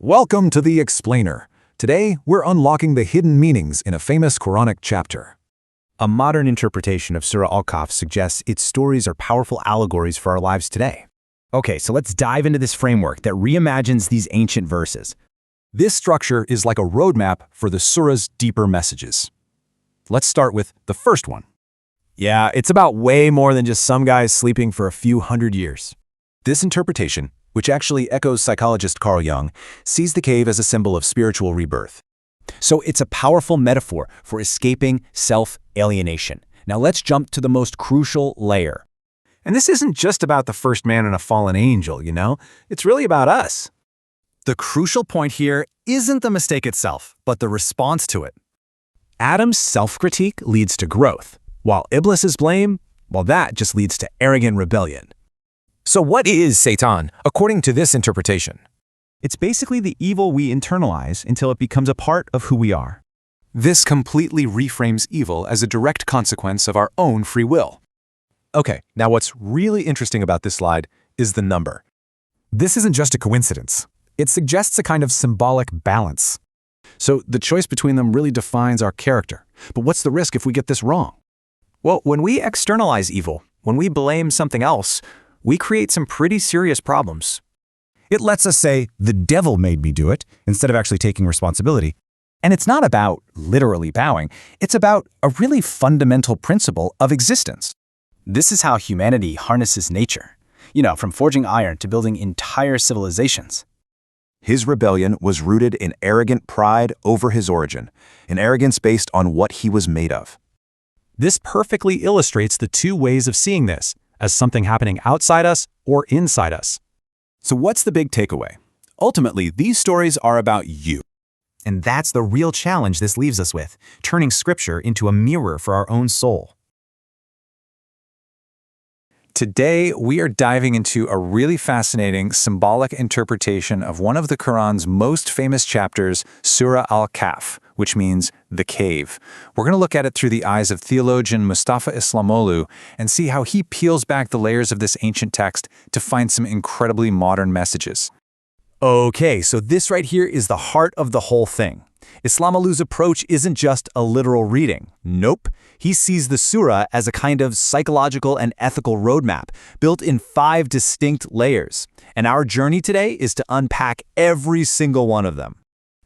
Welcome to The Explainer. Today, we're unlocking the hidden meanings in a famous Quranic chapter. A modern interpretation of Surah Al-Kahf suggests its stories are powerful allegories for our lives today. Okay, so let's dive into this framework that reimagines these ancient verses. This structure is like a roadmap for the surah's deeper messages. Let's start with the first one. Yeah, it's about way more than just some guys sleeping for a few hundred years. This interpretation, which actually echoes psychologist Carl Jung, sees the cave as a symbol of spiritual rebirth. So it's a powerful metaphor for escaping self-alienation. Now let's jump to the most crucial layer. And this isn't just about the first man and a fallen angel, you know? It's really about us. The crucial point here isn't the mistake itself, but the response to it. Adam's self-critique leads to growth, while Iblis's blame, well, that just leads to arrogant rebellion. So what is Satan, according to this interpretation? It's basically the evil we internalize until it becomes a part of who we are. This completely reframes evil as a direct consequence of our own free will. Okay, now what's really interesting about this slide is the number. This isn't just a coincidence. It suggests a kind of symbolic balance. So the choice between them really defines our character. But what's the risk if we get this wrong? Well, when we externalize evil, when we blame something else, we create some pretty serious problems. It lets us say, the devil made me do it, instead of actually taking responsibility. And it's not about literally bowing. It's about a really fundamental principle of existence. This is how humanity harnesses nature. You know, from forging iron to building entire civilizations. His rebellion was rooted in arrogant pride over his origin, an arrogance based on what he was made of. This perfectly illustrates the two ways of seeing this, as something happening outside us or inside us. So what's the big takeaway? Ultimately, these stories are about you. And that's the real challenge this leaves us with, turning Scripture into a mirror for our own soul. Today, we are diving into a really fascinating symbolic interpretation of one of the Quran's most famous chapters, Surah Al-Kahf, which means the cave. We're going to look at it through the eyes of theologian Mustafa İslamoğlu and see how he peels back the layers of this ancient text to find some incredibly modern messages. Okay, so this right here is the heart of the whole thing. İslamoğlu's approach isn't just a literal reading. Nope. He sees the surah as a kind of psychological and ethical roadmap, built in 5 distinct layers. And our journey today is to unpack every single one of them.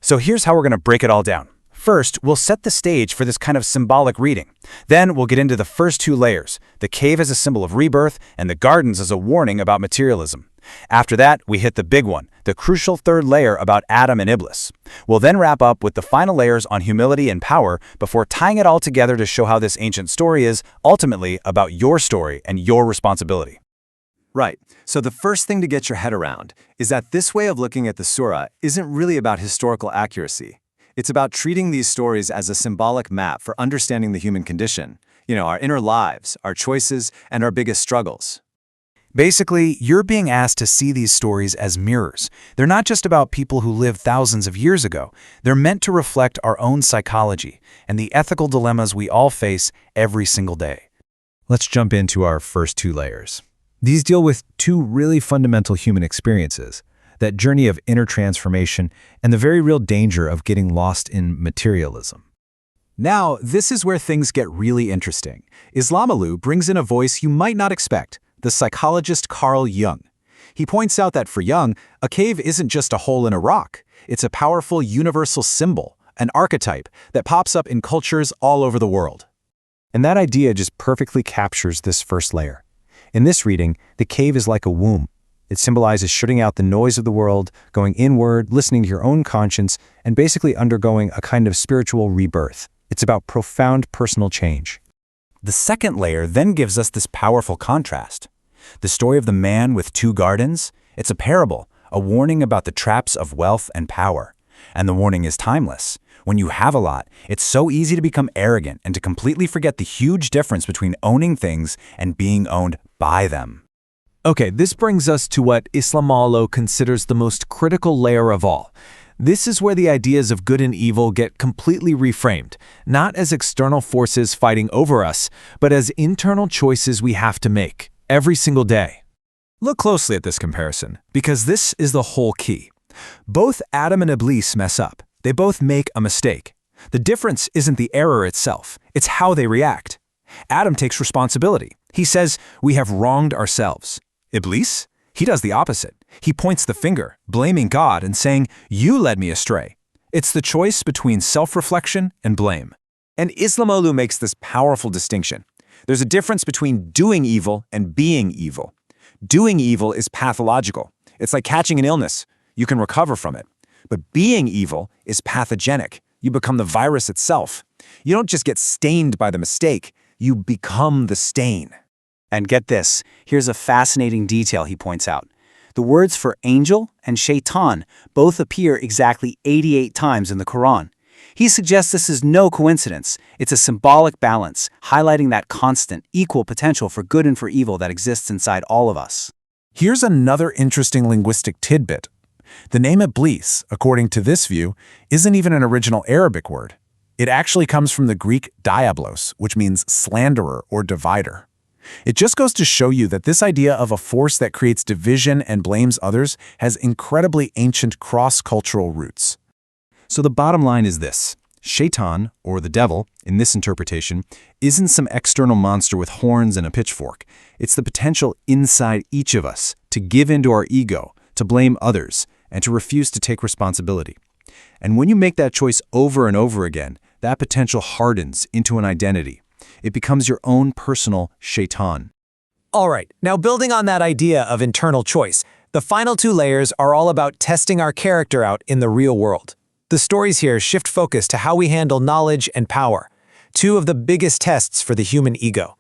So here's how we're going to break it all down. First, we'll set the stage for this kind of symbolic reading. Then we'll get into the first 2 layers, the cave as a symbol of rebirth and the gardens as a warning about materialism. After that, we hit the big one, the crucial 3rd layer about Adam and Iblis. We'll then wrap up with the final layers on humility and power before tying it all together to show how this ancient story is ultimately about your story and your responsibility. Right, so the first thing to get your head around is that this way of looking at the surah isn't really about historical accuracy. It's about treating these stories as a symbolic map for understanding the human condition, our inner lives, our choices, and our biggest struggles. Basically, you're being asked to see these stories as mirrors. They're not just about people who lived thousands of years ago. They're meant to reflect our own psychology and the ethical dilemmas we all face every single day. Let's jump into our first 2 layers. These deal with 2 really fundamental human experiences, that journey of inner transformation and the very real danger of getting lost in materialism. Now, this is where things get really interesting. İslamoğlu brings in a voice you might not expect, the psychologist Carl Jung. He points out that for Jung, a cave isn't just a hole in a rock. It's a powerful universal symbol, an archetype that pops up in cultures all over the world. And that idea just perfectly captures this first layer. In this reading, the cave is like a womb. It symbolizes shutting out the noise of the world, going inward, listening to your own conscience, and basically undergoing a kind of spiritual rebirth. It's about profound personal change. The second layer then gives us this powerful contrast. The story of the man with 2 gardens, it's a parable, a warning about the traps of wealth and power. And the warning is timeless. When you have a lot, it's so easy to become arrogant and to completely forget the huge difference between owning things and being owned by them. Okay, this brings us to what İslamoğlu considers the most critical layer of all. This is where the ideas of good and evil get completely reframed, not as external forces fighting over us, but as internal choices we have to make every single day. Look closely at this comparison, because this is the whole key. Both Adam and Iblis mess up. They both make a mistake. The difference isn't the error itself, it's how they react. Adam takes responsibility. He says, "We have wronged ourselves." Iblis? He does the opposite. He points the finger, blaming God and saying, "You led me astray." It's the choice between self-reflection and blame. And Islamoğlu makes this powerful distinction. There's a difference between doing evil and being evil. Doing evil is pathological. It's like catching an illness. You can recover from it. But being evil is pathogenic. You become the virus itself. You don't just get stained by the mistake, you become the stain. And get this, here's a fascinating detail he points out. The words for angel and shaitan both appear exactly 88 times in the Quran. He suggests this is no coincidence. It's a symbolic balance, highlighting that constant, equal potential for good and for evil that exists inside all of us. Here's another interesting linguistic tidbit. The name Iblis, according to this view, isn't even an original Arabic word. It actually comes from the Greek diablos, which means slanderer or divider. It just goes to show you that this idea of a force that creates division and blames others has incredibly ancient cross-cultural roots. So the bottom line is this. Shaitan, or the devil, in this interpretation, isn't some external monster with horns and a pitchfork. It's the potential inside each of us to give into our ego, to blame others, and to refuse to take responsibility. And when you make that choice over and over again, that potential hardens into an identity. It becomes your own personal shaitan. All right, now building on that idea of internal choice, the final two layers are all about testing our character out in the real world. The stories here shift focus to how we handle knowledge and power, two of the biggest tests for the human ego.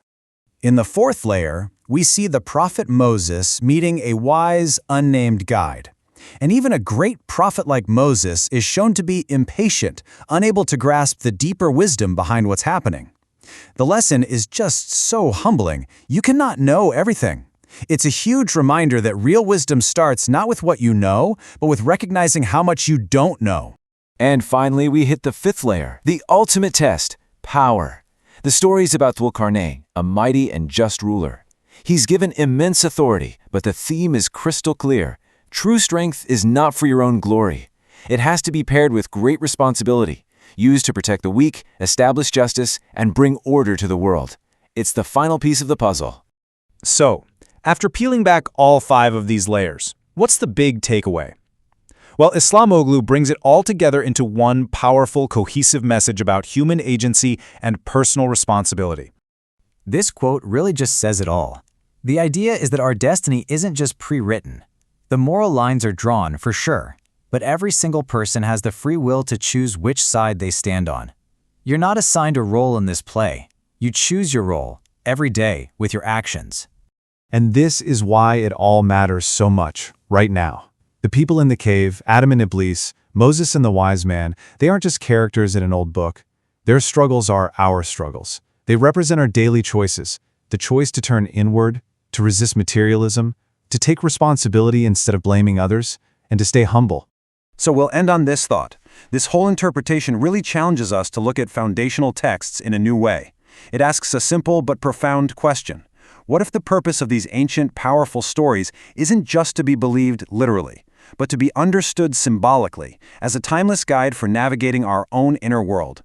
In the fourth layer, we see the prophet Moses meeting a wise, unnamed guide. And even a great prophet like Moses is shown to be impatient, unable to grasp the deeper wisdom behind what's happening. The lesson is just so humbling. You cannot know everything. It's a huge reminder that real wisdom starts not with what you know, but with recognizing how much you don't know. And finally, we hit the fifth layer, the ultimate test, power. The story is about Dhul-Qarnayn, a mighty and just ruler. He's given immense authority, but the theme is crystal clear. True strength is not for your own glory. It has to be paired with great responsibility, used to protect the weak, establish justice, and bring order to the world. It's the final piece of the puzzle. So, after peeling back all 5 of these layers, what's the big takeaway? Well, Islamoğlu brings it all together into one powerful, cohesive message about human agency and personal responsibility. This quote really just says it all. The idea is that our destiny isn't just pre-written. The moral lines are drawn, for sure, but every single person has the free will to choose which side they stand on. You're not assigned a role in this play. You choose your role, every day, with your actions. And this is why it all matters so much, right now. The people in the cave, Adam and Iblis, Moses and the wise man, they aren't just characters in an old book. Their struggles are our struggles. They represent our daily choices, the choice to turn inward, to resist materialism, to take responsibility instead of blaming others, and to stay humble. So we'll end on this thought. This whole interpretation really challenges us to look at foundational texts in a new way. It asks a simple but profound question. What if the purpose of these ancient, powerful stories isn't just to be believed literally, but to be understood symbolically, as a timeless guide for navigating our own inner world?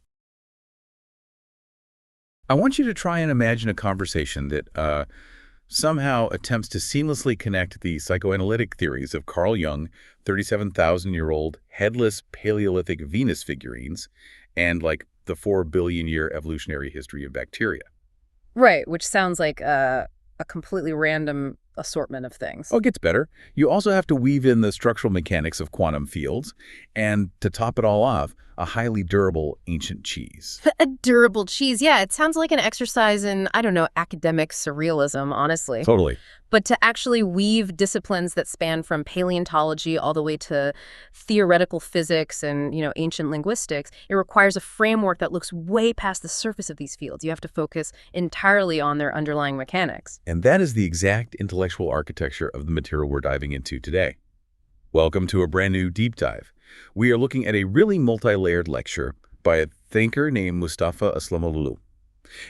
I want you to try and imagine a conversation that somehow attempts to seamlessly connect the psychoanalytic theories of Carl Jung, 37,000-year-old headless Paleolithic Venus figurines, and like the 4 billion-year evolutionary history of bacteria. Right, which sounds like a completely random assortment of things. Oh, it gets better. You also have to weave in the structural mechanics of quantum fields, and to top it all off, a highly durable ancient cheese. A durable cheese, yeah. It sounds like an exercise in, I don't know, academic surrealism, honestly. Totally. But to actually weave disciplines that span from paleontology all the way to theoretical physics and, ancient linguistics, it requires a framework that looks way past the surface of these fields. You have to focus entirely on their underlying mechanics. And that is the exact intellectual architecture of the material we're diving into today. Welcome to a brand new deep dive. We are looking at a really multi-layered lecture by a thinker named Mustafa İslamoğlu.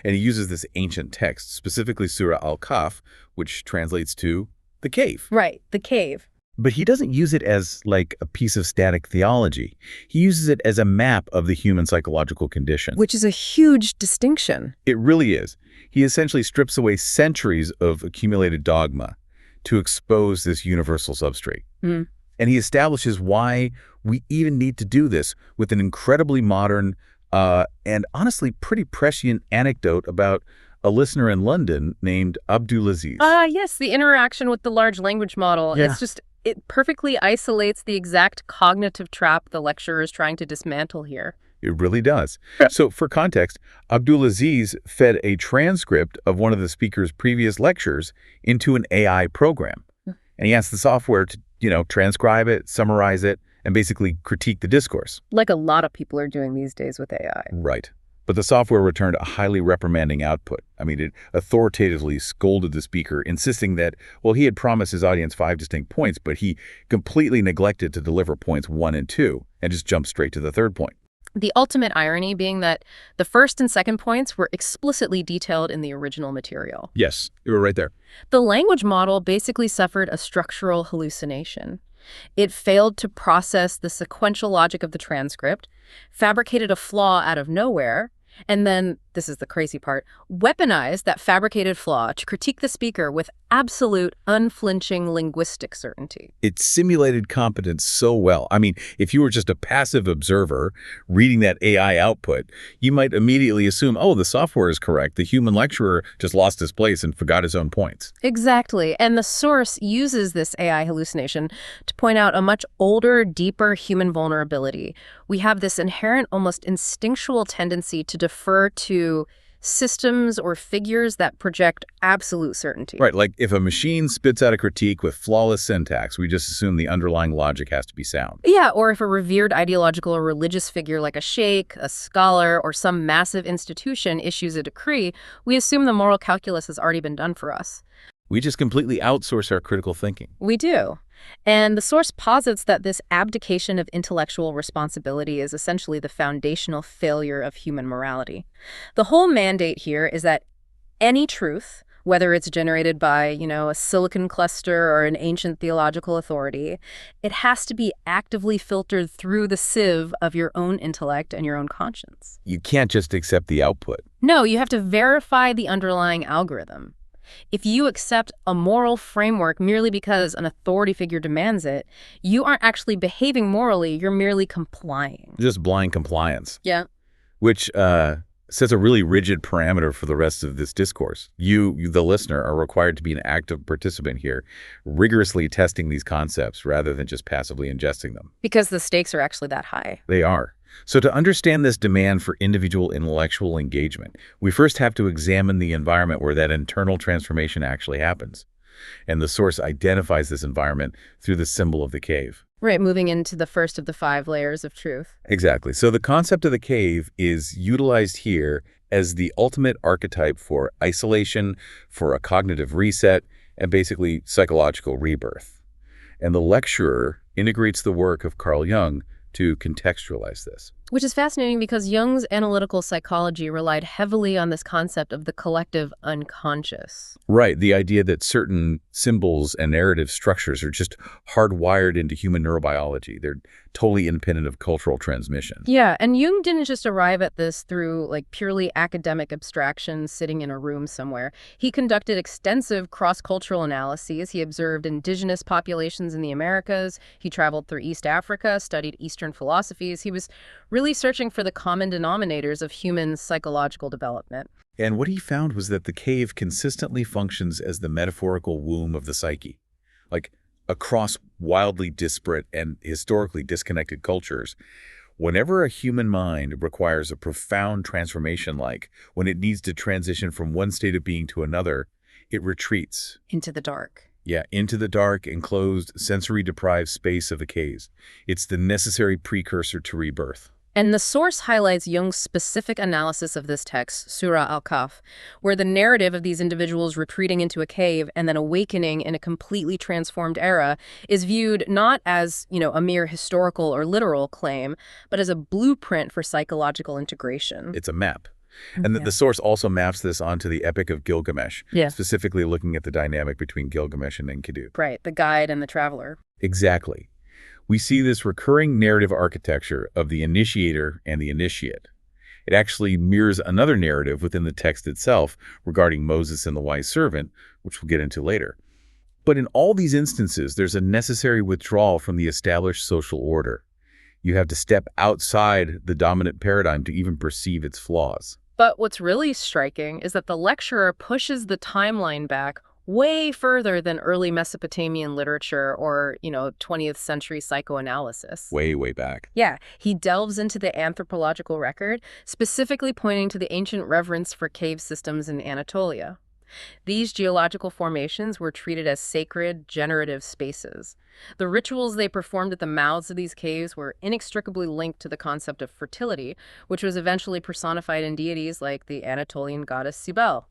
And he uses this ancient text, specifically Surah Al-Kahf, which translates to the cave. Right, the cave. But he doesn't use it as like a piece of static theology. He uses it as a map of the human psychological condition. Which is a huge distinction. It really is. He essentially strips away centuries of accumulated dogma to expose this universal substrate. Mm. And he establishes why we even need to do this with an incredibly modern and honestly pretty prescient anecdote about a listener in London named Abdulaziz. Yes, the interaction with the large language model. Yeah. It perfectly isolates the exact cognitive trap the lecturer is trying to dismantle here. It really does. So for context, Abdulaziz fed a transcript of one of the speaker's previous lectures into an AI program. And he asked the software to, transcribe it, summarize it, and basically critique the discourse. Like a lot of people are doing these days with AI. Right. But the software returned a highly reprimanding output. I mean, it authoritatively scolded the speaker, insisting that, well, he had promised his audience 5 distinct points, but he completely neglected to deliver points 1 and 2 and just jumped straight to the third point. The ultimate irony being that the first and second points were explicitly detailed in the original material. Yes, you were right there. The language model basically suffered a structural hallucination. It failed to process the sequential logic of the transcript, fabricated a flaw out of nowhere, and then, this is the crazy part, weaponized that fabricated flaw to critique the speaker with absolute, unflinching linguistic certainty. It simulated competence so well. I mean, if you were just a passive observer reading that AI output, you might immediately assume, oh, the software is correct. The human lecturer just lost his place and forgot his own points. Exactly. And the source uses this AI hallucination to point out a much older, deeper human vulnerability. We have this inherent, almost instinctual tendency to defer to systems or figures that project absolute certainty. Right, like if a machine spits out a critique with flawless syntax, we just assume the underlying logic has to be sound. Yeah, or if a revered ideological or religious figure like a sheikh, a scholar, or some massive institution issues a decree, we assume the moral calculus has already been done for us. We just completely outsource our critical thinking. We do. And the source posits that this abdication of intellectual responsibility is essentially the foundational failure of human morality. The whole mandate here is that any truth, whether it's generated by, a silicon cluster or an ancient theological authority, it has to be actively filtered through the sieve of your own intellect and your own conscience. You can't just accept the output. No, you have to verify the underlying algorithm. If you accept a moral framework merely because an authority figure demands it, you aren't actually behaving morally, you're merely complying. Just blind compliance. Yeah. Which sets a really rigid parameter for the rest of this discourse. You, the listener, are required to be an active participant here, rigorously testing these concepts rather than just passively ingesting them. Because the stakes are actually that high. They are. So to understand this demand for individual intellectual engagement, we first have to examine the environment where that internal transformation actually happens. And the source identifies this environment through the symbol of the cave. Right, moving into the first of the 5 layers of truth. Exactly. So the concept of the cave is utilized here as the ultimate archetype for isolation, for a cognitive reset, and basically psychological rebirth. And the lecturer integrates the work of Carl Jung to contextualize this. Which is fascinating because Jung's analytical psychology relied heavily on this concept of the collective unconscious. Right, the idea that certain symbols and narrative structures are just hardwired into human neurobiology. They're totally independent of cultural transmission. Yeah, and Jung didn't just arrive at this through purely academic abstraction sitting in a room somewhere. He conducted extensive cross-cultural analyses. He observed indigenous populations in the Americas. He traveled through East Africa, studied Eastern philosophies. He was really searching for the common denominators of human psychological development. And what he found was that the cave consistently functions as the metaphorical womb of the psyche. Like, across wildly disparate and historically disconnected cultures, whenever a human mind requires a profound transformation, like when it needs to transition from one state of being to another, it retreats. Into the dark. Yeah, into the dark, enclosed, sensory-deprived space of the caves. It's the necessary precursor to rebirth. And the source highlights Jung's specific analysis of this text, Surah Al-Kahf, where the narrative of these individuals retreating into a cave and then awakening in a completely transformed era is viewed not as, a mere historical or literal claim, but as a blueprint for psychological integration. It's a map. And the source also maps this onto the Epic of Gilgamesh, specifically looking at the dynamic between Gilgamesh and Enkidu. Right, the guide and the traveler. Exactly. We see this recurring narrative architecture of the initiator and the initiate. It actually mirrors another narrative within the text itself regarding Moses and the wise servant, which we'll get into later. But in all these instances, there's a necessary withdrawal from the established social order. You have to step outside the dominant paradigm to even perceive its flaws. But what's really striking is that the lecturer pushes the timeline back way further than early Mesopotamian literature or, 20th century psychoanalysis. Way, way back. Yeah, he delves into the anthropological record, specifically pointing to the ancient reverence for cave systems in Anatolia. These geological formations were treated as sacred, generative spaces. The rituals they performed at the mouths of these caves were inextricably linked to the concept of fertility, which was eventually personified in deities like the Anatolian goddess Cybele.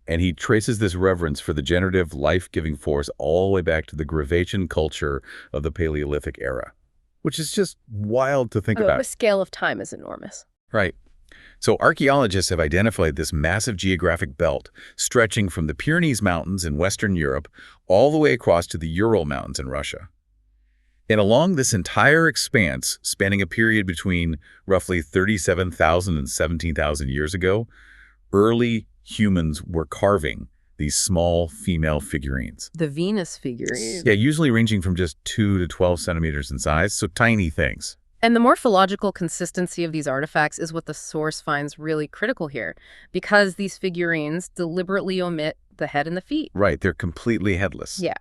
And he traces this reverence for the generative, life-giving force all the way back to the Gravettian culture of the Paleolithic era, which is just wild to think about. The scale of time is enormous. Right. So archaeologists have identified this massive geographic belt stretching from the Pyrenees Mountains in Western Europe all the way across to the Ural Mountains in Russia. And along this entire expanse, spanning a period between roughly 37,000 and 17,000 years ago, early humans were carving these small female figurines. The Venus figurines. Yeah, usually ranging from just 2 to 12 centimeters in size, so tiny things. And the morphological consistency of these artifacts is what the source finds really critical here, because these figurines deliberately omit the head and the feet. Right, they're completely headless. Yeah.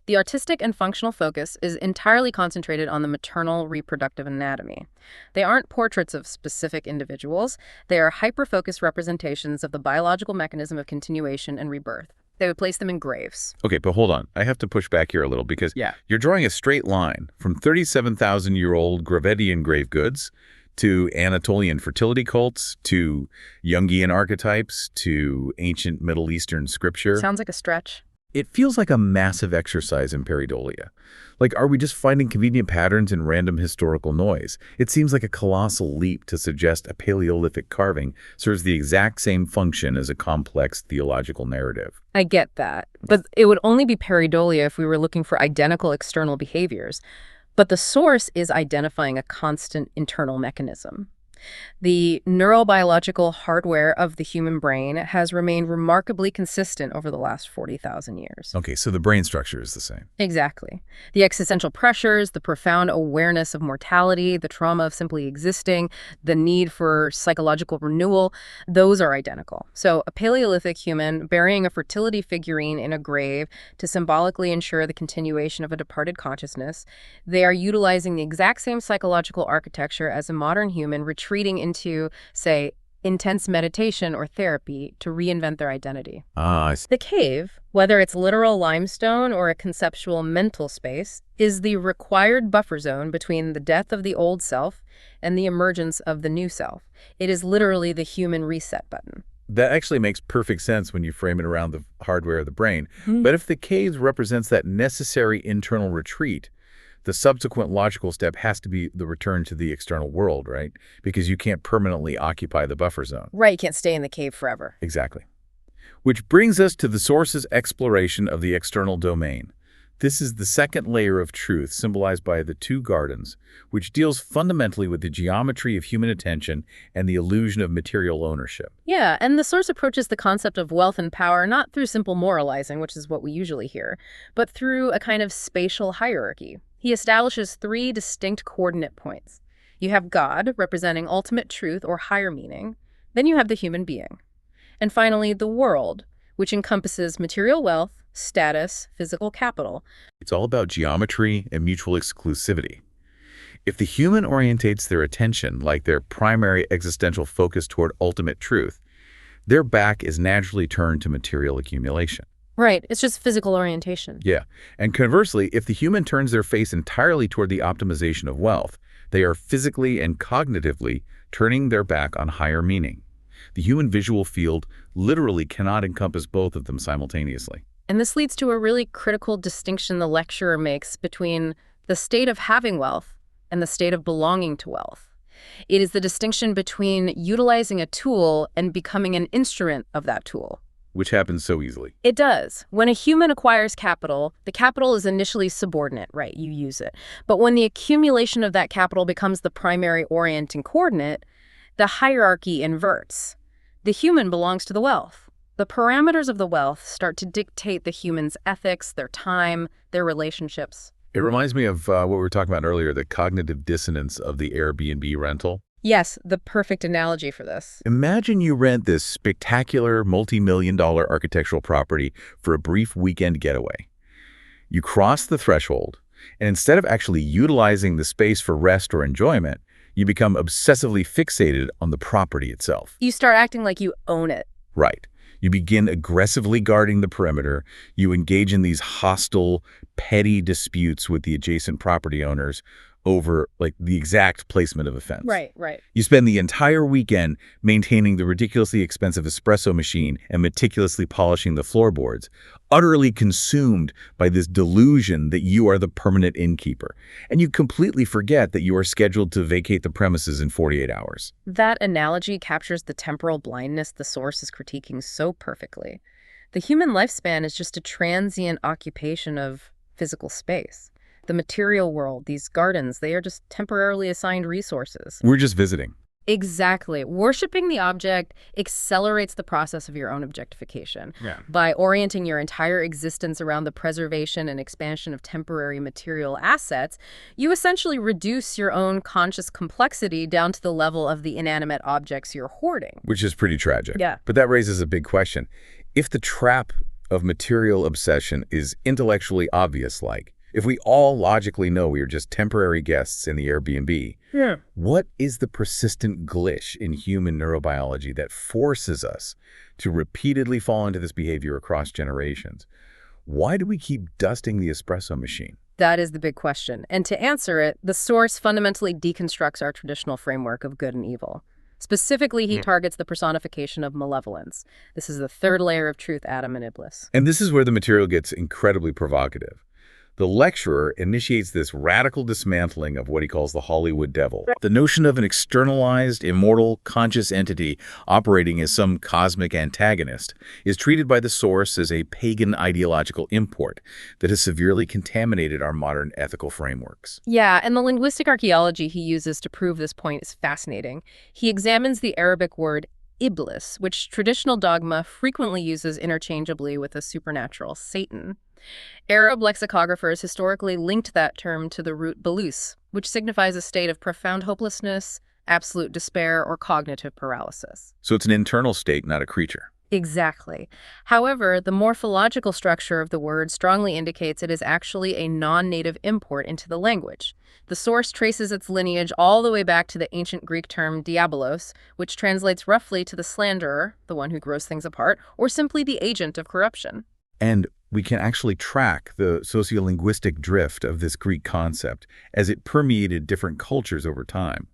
The artistic and functional focus is entirely concentrated on the maternal reproductive anatomy. They aren't portraits of specific individuals. They are hyper-focused representations of the biological mechanism of continuation and rebirth. They would place them in graves. Okay, but hold on. I have to push back here a little because you're drawing a straight line from 37,000-year-old Gravettian grave goods to Anatolian fertility cults, to Jungian archetypes, to ancient Middle Eastern scripture. Sounds like a stretch. It feels like a massive exercise in pareidolia. Like, are we just finding convenient patterns in random historical noise? It seems like a colossal leap to suggest a Paleolithic carving serves the exact same function as a complex theological narrative. I get that, but it would only be pareidolia if we were looking for identical external behaviors. But the source is identifying a constant internal mechanism. The neurobiological hardware of the human brain has remained remarkably consistent over the last 40,000 years. Okay, so the brain structure is the same. Exactly. The existential pressures, the profound awareness of mortality, the trauma of simply existing, the need for psychological renewal, those are identical. So a Paleolithic human burying a fertility figurine in a grave to symbolically ensure the continuation of a departed consciousness, they are utilizing the exact same psychological architecture as a modern human retreating into, say, intense meditation or therapy to reinvent their identity. I see. The cave, whether it's literal limestone or a conceptual mental space, is the required buffer zone between the death of the old self and the emergence of the new self. It is literally the human reset button. That actually makes perfect sense when you frame it around the hardware of the brain. But if the cave represents that necessary internal retreat, the subsequent logical step has to be the return to the external world, right? Because you can't permanently occupy the buffer zone. Right, you can't stay in the cave forever. Exactly. Which brings us to the source's exploration of the external domain. This is the second layer of truth symbolized by the two gardens, which deals fundamentally with the geometry of human attention and the illusion of material ownership. Yeah, and the source approaches the concept of wealth and power not through simple moralizing, which is what we usually hear, but through a kind of spatial hierarchy. He establishes three distinct coordinate points. You have God, representing ultimate truth or higher meaning. Then you have the human being. And finally, the world, which encompasses material wealth, status, physical capital. It's all about geometry and mutual exclusivity. If the human orientates their attention like their primary existential focus toward ultimate truth, their back is naturally turned to material accumulation. Right, it's just physical orientation. Yeah, and conversely, if the human turns their face entirely toward the optimization of wealth, they are physically and cognitively turning their back on higher meaning. The human visual field literally cannot encompass both of them simultaneously. And this leads to a really critical distinction the lecturer makes between the state of having wealth and the state of belonging to wealth. It is the distinction between utilizing a tool and becoming an instrument of that tool. Which happens so easily. It does. When a human acquires capital, the capital is initially subordinate, right? You use it. But when the accumulation of that capital becomes the primary orienting coordinate, the hierarchy inverts. The human belongs to the wealth. The parameters of the wealth start to dictate the human's ethics, their time, their relationships. It reminds me of what we were talking about earlier, the cognitive dissonance of the Airbnb rental. Yes, the perfect analogy for this. Imagine you rent this spectacular multi-million-dollar architectural property for a brief weekend getaway. You cross the threshold, and instead of actually utilizing the space for rest or enjoyment, you become obsessively fixated on the property itself. You start acting like you own it. Right. You begin aggressively guarding the perimeter. You engage in these hostile, petty disputes with the adjacent property owners over the exact placement of a fence. Right. You spend the entire weekend maintaining the ridiculously expensive espresso machine and meticulously polishing the floorboards, utterly consumed by this delusion that you are the permanent innkeeper. And you completely forget that you are scheduled to vacate the premises in 48 hours. That analogy captures the temporal blindness the source is critiquing so perfectly. The human lifespan is just a transient occupation of physical space. The material world, these gardens, they are just temporarily assigned resources. We're just visiting. Exactly. Worshipping the object accelerates the process of your own objectification. By orienting your entire existence around the preservation and expansion of temporary material assets, you essentially reduce your own conscious complexity down to the level of the inanimate objects you're hoarding. Which is pretty tragic. Yeah. But that raises a big question. If the trap of material obsession is intellectually obvious, if we all logically know we are just temporary guests in the Airbnb, what is the persistent glitch in human neurobiology that forces us to repeatedly fall into this behavior across generations? Why do we keep dusting the espresso machine? That is the big question. And to answer it, the source fundamentally deconstructs our traditional framework of good and evil. Specifically, he targets the personification of malevolence. This is the third layer of truth, Adam and Iblis. And this is where the material gets incredibly provocative. The lecturer initiates this radical dismantling of what he calls the Hollywood devil. The notion of an externalized, immortal, conscious entity operating as some cosmic antagonist is treated by the source as a pagan ideological import that has severely contaminated our modern ethical frameworks. Yeah, and the linguistic archaeology he uses to prove this point is fascinating. He examines the Arabic word Iblis, which traditional dogma frequently uses interchangeably with a supernatural Satan. Arab lexicographers historically linked that term to the root balus, which signifies a state of profound hopelessness, absolute despair, or cognitive paralysis. So it's an internal state, not a creature. Exactly. However, the morphological structure of the word strongly indicates it is actually a non-native import into the language. The source traces its lineage all the way back to the ancient Greek term diabolos, which translates roughly to the slanderer, the one who grows things apart, or simply the agent of corruption. And we can actually track the sociolinguistic drift of this Greek concept as it permeated different cultures over time.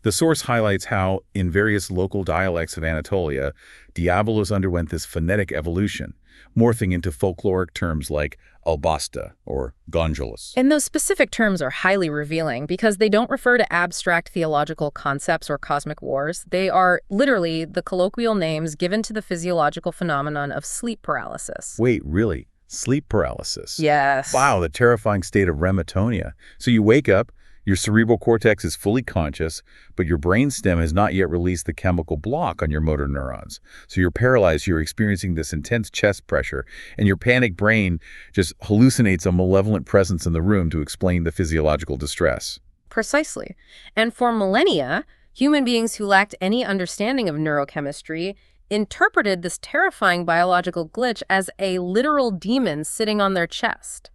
The source highlights how, in various local dialects of Anatolia, diabolos underwent this phonetic evolution, morphing into folkloric terms like albasta or gonjolos. And those specific terms are highly revealing because they don't refer to abstract theological concepts or cosmic wars. They are literally the colloquial names given to the physiological phenomenon of sleep paralysis. Wait, really? Sleep paralysis? Yes. Wow, the terrifying state of rematonia. So you wake up, your cerebral cortex is fully conscious, but your brainstem has not yet released the chemical block on your motor neurons. So you're paralyzed, you're experiencing this intense chest pressure, and your panicked brain just hallucinates a malevolent presence in the room to explain the physiological distress. Precisely. And for millennia, human beings who lacked any understanding of neurochemistry interpreted this terrifying biological glitch as a literal demon sitting on their chest.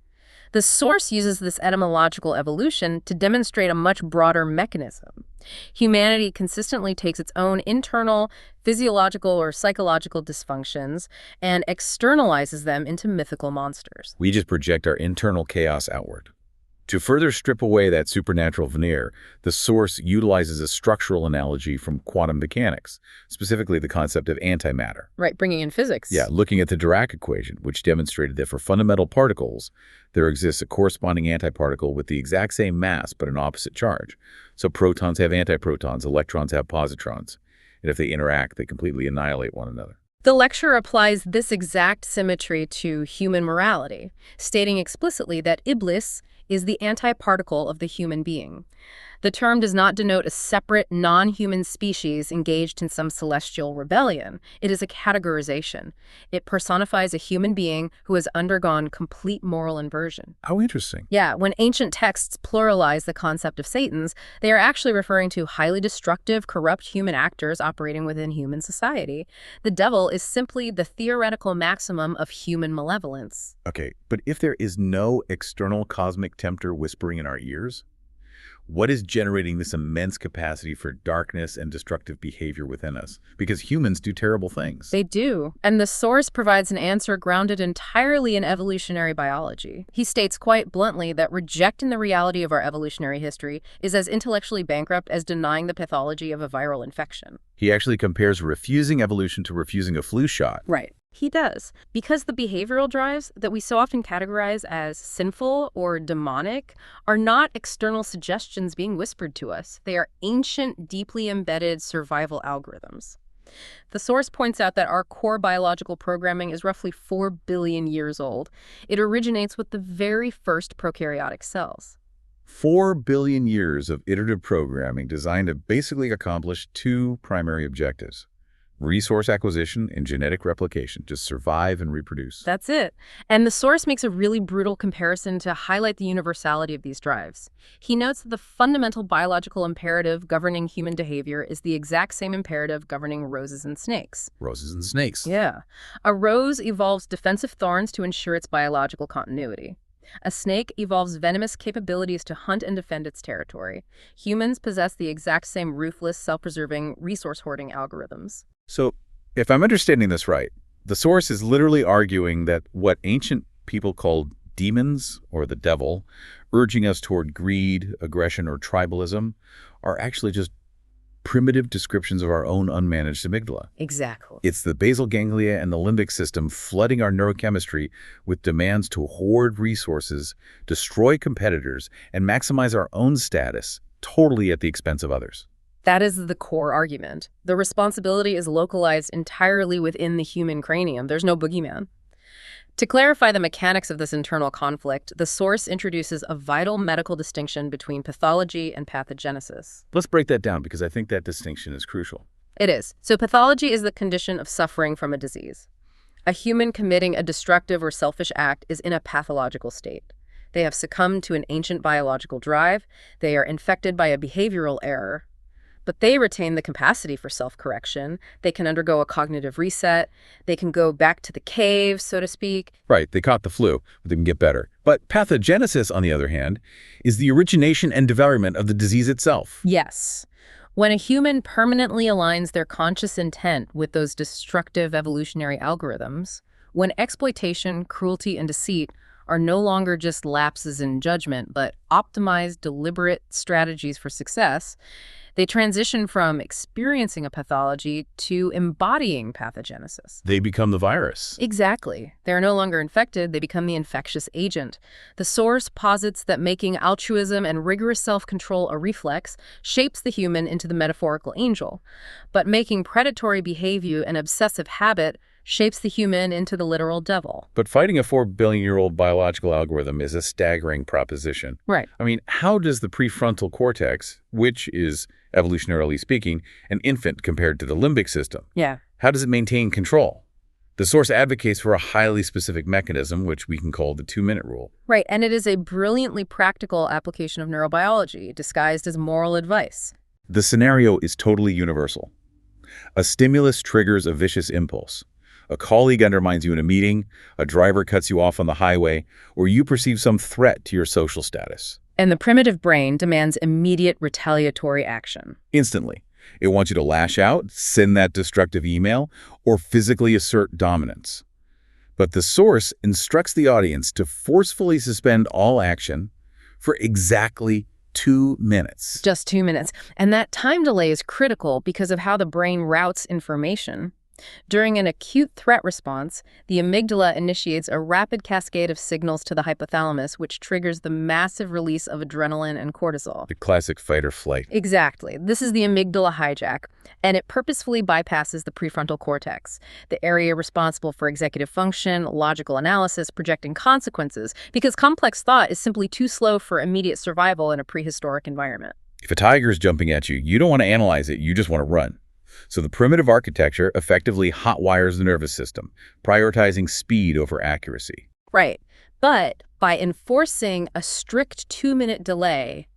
The source uses this etymological evolution to demonstrate a much broader mechanism. Humanity consistently takes its own internal, physiological, or psychological dysfunctions and externalizes them into mythical monsters. We just project our internal chaos outward. To further strip away that supernatural veneer, the source utilizes a structural analogy from quantum mechanics, specifically the concept of antimatter. Right, bringing in physics. Yeah, looking at the Dirac equation, which demonstrated that for fundamental particles, there exists a corresponding antiparticle with the exact same mass but an opposite charge. So protons have antiprotons, electrons have positrons, and if they interact, they completely annihilate one another. The lecturer applies this exact symmetry to human morality, stating explicitly that Iblis is the antiparticle of the human being. The term does not denote a separate, non-human species engaged in some celestial rebellion. It is a categorization. It personifies a human being who has undergone complete moral inversion. How interesting. Yeah, when ancient texts pluralize the concept of Satans, they are actually referring to highly destructive, corrupt human actors operating within human society. The devil is simply the theoretical maximum of human malevolence. Okay, but if there is no external cosmic tempter whispering in our ears, what is generating this immense capacity for darkness and destructive behavior within us? Because humans do terrible things. They do. And the source provides an answer grounded entirely in evolutionary biology. He states quite bluntly that rejecting the reality of our evolutionary history is as intellectually bankrupt as denying the pathology of a viral infection. He actually compares refusing evolution to refusing a flu shot. Right. He does. Because the behavioral drives that we so often categorize as sinful or demonic are not external suggestions being whispered to us. They are ancient, deeply embedded survival algorithms. The source points out that our core biological programming is roughly 4 billion years old. It originates with the very first prokaryotic cells. 4 billion years of iterative programming designed to basically accomplish two primary objectives: resource acquisition and genetic replication, just survive and reproduce. That's it. And the source makes a really brutal comparison to highlight the universality of these drives. He notes that the fundamental biological imperative governing human behavior is the exact same imperative governing roses and snakes. Roses and snakes. Yeah. A rose evolves defensive thorns to ensure its biological continuity. A snake evolves venomous capabilities to hunt and defend its territory. Humans possess the exact same ruthless, self-preserving, resource-hoarding algorithms. So, if I'm understanding this right, the source is literally arguing that what ancient people called demons, or the devil, urging us toward greed, aggression, or tribalism, are actually just primitive descriptions of our own unmanaged amygdala. Exactly. It's the basal ganglia and the limbic system flooding our neurochemistry with demands to hoard resources, destroy competitors, and maximize our own status, totally at the expense of others. That is the core argument. The responsibility is localized entirely within the human cranium. There's no boogeyman. To clarify the mechanics of this internal conflict, the source introduces a vital medical distinction between pathology and pathogenesis. Let's break that down because I think that distinction is crucial. It is. So pathology is the condition of suffering from a disease. A human committing a destructive or selfish act is in a pathological state. They have succumbed to an ancient biological drive. They are infected by a behavioral error. But they retain the capacity for self-correction. They can undergo a cognitive reset. They can go back to the cave, so to speak. Right, they caught the flu, but they can get better. But pathogenesis, on the other hand, is the origination and development of the disease itself. Yes. When a human permanently aligns their conscious intent with those destructive evolutionary algorithms, when exploitation, cruelty, and deceit are no longer just lapses in judgment, but optimized, deliberate strategies for success, they transition from experiencing a pathology to embodying pathogenesis. They become the virus. Exactly. They're no longer infected, they become the infectious agent. The source posits that making altruism and rigorous self-control a reflex shapes the human into the metaphorical angel, but making predatory behavior an obsessive habit shapes the human into the literal devil. But fighting a 4 billion-year-old biological algorithm is a staggering proposition. Right. I mean, how does the prefrontal cortex, which is, evolutionarily speaking, an infant compared to the limbic system, how does it maintain control? The source advocates for a highly specific mechanism, which we can call the 2-minute rule. Right, and it is a brilliantly practical application of neurobiology, disguised as moral advice. The scenario is totally universal. A stimulus triggers a vicious impulse. A colleague undermines you in a meeting, a driver cuts you off on the highway, or you perceive some threat to your social status. And the primitive brain demands immediate retaliatory action. Instantly. It wants you to lash out, send that destructive email, or physically assert dominance. But the source instructs the audience to forcefully suspend all action, for exactly 2 minutes. Just 2 minutes. And that time delay is critical because of how the brain routes information. During an acute threat response, the amygdala initiates a rapid cascade of signals to the hypothalamus, which triggers the massive release of adrenaline and cortisol. The classic fight or flight. Exactly. This is the amygdala hijack, and it purposefully bypasses the prefrontal cortex, the area responsible for executive function, logical analysis, projecting consequences, because complex thought is simply too slow for immediate survival in a prehistoric environment. If a tiger is jumping at you, you don't want to analyze it, you just want to run. So the primitive architecture effectively hotwires the nervous system, prioritizing speed over accuracy. Right. But by enforcing a strict 2-minute delay,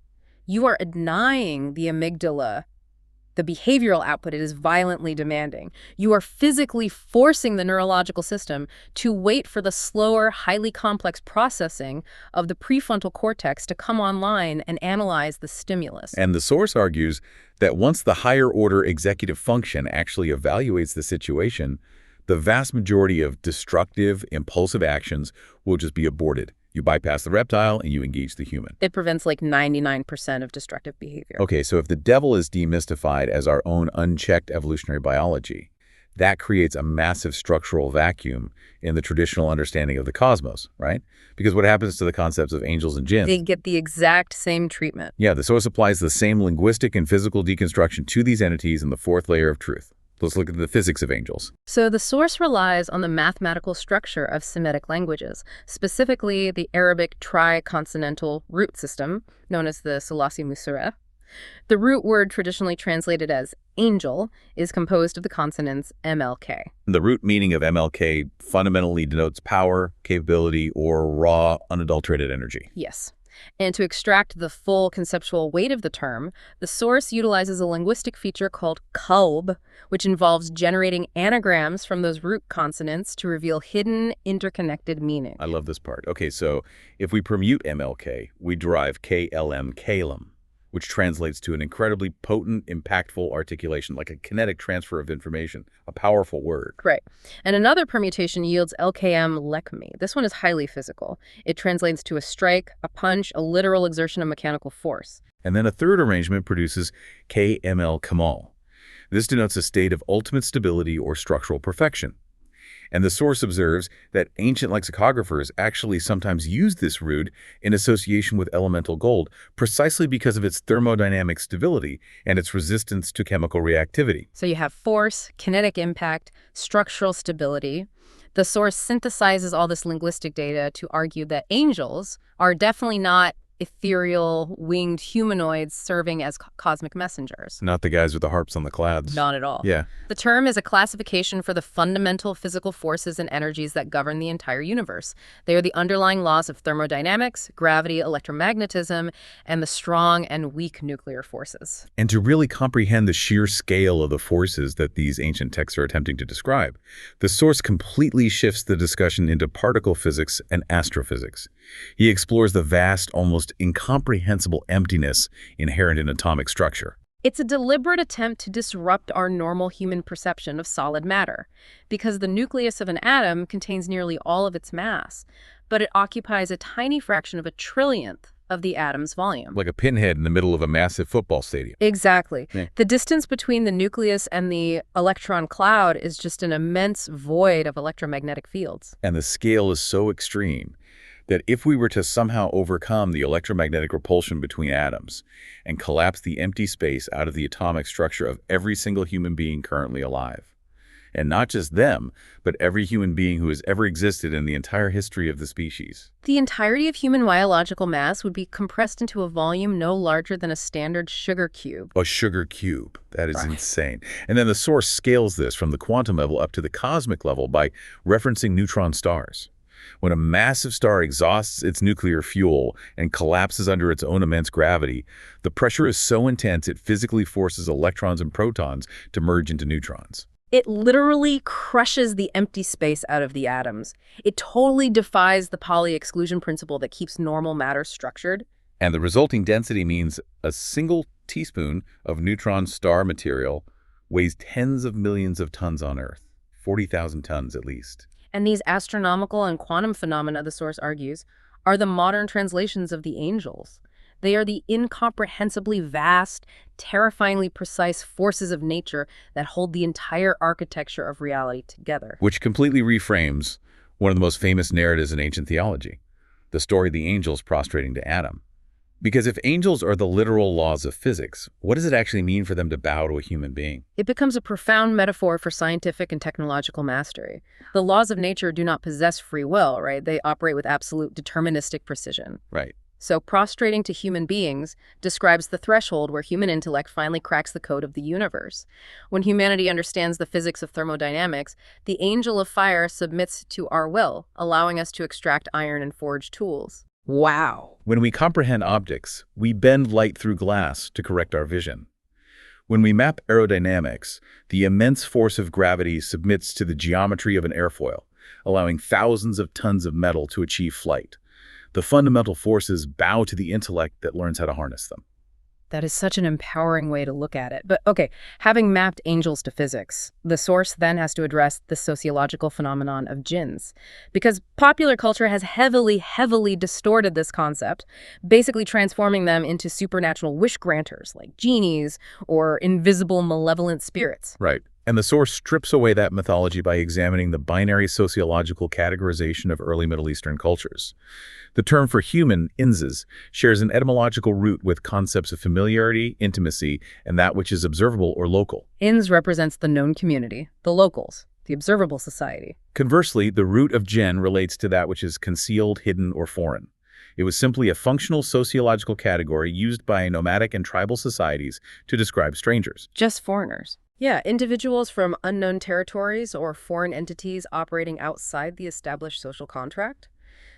you are denying the amygdala the behavioral output it is violently demanding. You are physically forcing the neurological system to wait for the slower, highly complex processing of the prefrontal cortex to come online and analyze the stimulus. And the source argues that once the higher-order executive function actually evaluates the situation, the vast majority of destructive, impulsive actions will just be aborted. You bypass the reptile and you engage the human. It prevents like 99% of destructive behavior. Okay, so if the devil is demystified as our own unchecked evolutionary biology, that creates a massive structural vacuum in the traditional understanding of the cosmos, right? Because what happens to the concepts of angels and jinns? They get the exact same treatment. Yeah, the source applies the same linguistic and physical deconstruction to these entities in the fourth layer of truth. Let's look at the physics of angels. So the source relies on the mathematical structure of Semitic languages, specifically the Arabic tri-consonantal root system, known as the Sulasi Musura. The root word, traditionally translated as angel, is composed of the consonants MLK. The root meaning of MLK fundamentally denotes power, capability, or raw, unadulterated energy. Yes. And to extract the full conceptual weight of the term, the source utilizes a linguistic feature called qalb, which involves generating anagrams from those root consonants to reveal hidden, interconnected meaning. I love this part. Okay, so if we permute MLK, we derive KLM, Kalem, which translates to an incredibly potent, impactful articulation, like a kinetic transfer of information, a powerful word. Right. And another permutation yields LKM lekmi. This one is highly physical. It translates to a strike, a punch, a literal exertion of mechanical force. And then a third arrangement produces KML Kamal. This denotes a state of ultimate stability or structural perfection. And the source observes that ancient lexicographers actually sometimes used this root in association with elemental gold, precisely because of its thermodynamic stability and its resistance to chemical reactivity. So you have force, kinetic impact, structural stability. The source synthesizes all this linguistic data to argue that angels are definitely not ethereal, winged humanoids serving as cosmic messengers. Not the guys with the harps on the clouds. Not at all. Yeah. The term is a classification for the fundamental physical forces and energies that govern the entire universe. They are the underlying laws of thermodynamics, gravity, electromagnetism, and the strong and weak nuclear forces. And to really comprehend the sheer scale of the forces that these ancient texts are attempting to describe, the source completely shifts the discussion into particle physics and astrophysics. He explores the vast, almost incomprehensible emptiness inherent in atomic structure. It's a deliberate attempt to disrupt our normal human perception of solid matter, because the nucleus of an atom contains nearly all of its mass, but it occupies a tiny fraction of a trillionth of the atom's volume. Like a pinhead in the middle of a massive football stadium. Exactly. Yeah. The distance between the nucleus and the electron cloud is just an immense void of electromagnetic fields. And the scale is so extreme that if we were to somehow overcome the electromagnetic repulsion between atoms and collapse the empty space out of the atomic structure of every single human being currently alive, and not just them, but every human being who has ever existed in the entire history of the species, the entirety of human biological mass would be compressed into a volume no larger than a standard sugar cube. a sugar cube. That is insane. And then the source scales this from the quantum level up to the cosmic level by referencing neutron stars. When a massive star exhausts its nuclear fuel and collapses under its own immense gravity, the pressure is so intense it physically forces electrons and protons to merge into neutrons. It literally crushes the empty space out of the atoms. It totally defies the Pauli exclusion principle that keeps normal matter structured. And the resulting density means a single teaspoon of neutron star material weighs tens of millions of tons on Earth, 40,000 tons at least. And these astronomical and quantum phenomena, the source argues, are the modern translations of the angels. They are the incomprehensibly vast, terrifyingly precise forces of nature that hold the entire architecture of reality together. Which completely reframes one of the most famous narratives in ancient theology, the story of the angels prostrating to Adam. Because if angels are the literal laws of physics, what does it actually mean for them to bow to a human being? It becomes a profound metaphor for scientific and technological mastery. The laws of nature do not possess free will, right? They operate with absolute deterministic precision. Right. So prostrating to human beings describes the threshold where human intellect finally cracks the code of the universe. When humanity understands the physics of thermodynamics, the angel of fire submits to our will, allowing us to extract iron and forge tools. Wow. When we comprehend optics, we bend light through glass to correct our vision. When we map aerodynamics, the immense force of gravity submits to the geometry of an airfoil, allowing thousands of tons of metal to achieve flight. The fundamental forces bow to the intellect that learns how to harness them. That is such an empowering way to look at it. But okay, having mapped angels to physics, the source then has to address the sociological phenomenon of jinns. Because popular culture has heavily distorted this concept, basically transforming them into supernatural wish granters like genies or invisible malevolent spirits. Right. And the source strips away that mythology by examining the binary sociological categorization of early Middle Eastern cultures. The term for human, inzes, shares an etymological root with concepts of familiarity, intimacy, and that which is observable or local. Ins represents the known community, the locals, the observable society. Conversely, the root of gen relates to that which is concealed, hidden, or foreign. It was simply a functional sociological category used by nomadic and tribal societies to describe strangers. Just foreigners. Yeah, individuals from unknown territories or foreign entities operating outside the established social contract.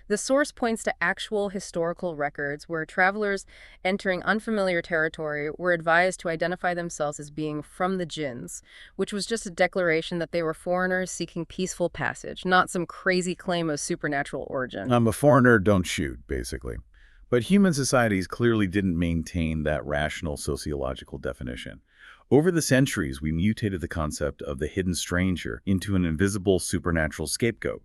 The source points to actual historical records where travelers entering unfamiliar territory were advised to identify themselves as being from the jinns, which was just a declaration that they were foreigners seeking peaceful passage, not some crazy claim of supernatural origin. I'm a foreigner, don't shoot, basically. But human societies clearly didn't maintain that rational sociological definition. Over the centuries, we mutated the concept of the hidden stranger into an invisible supernatural scapegoat.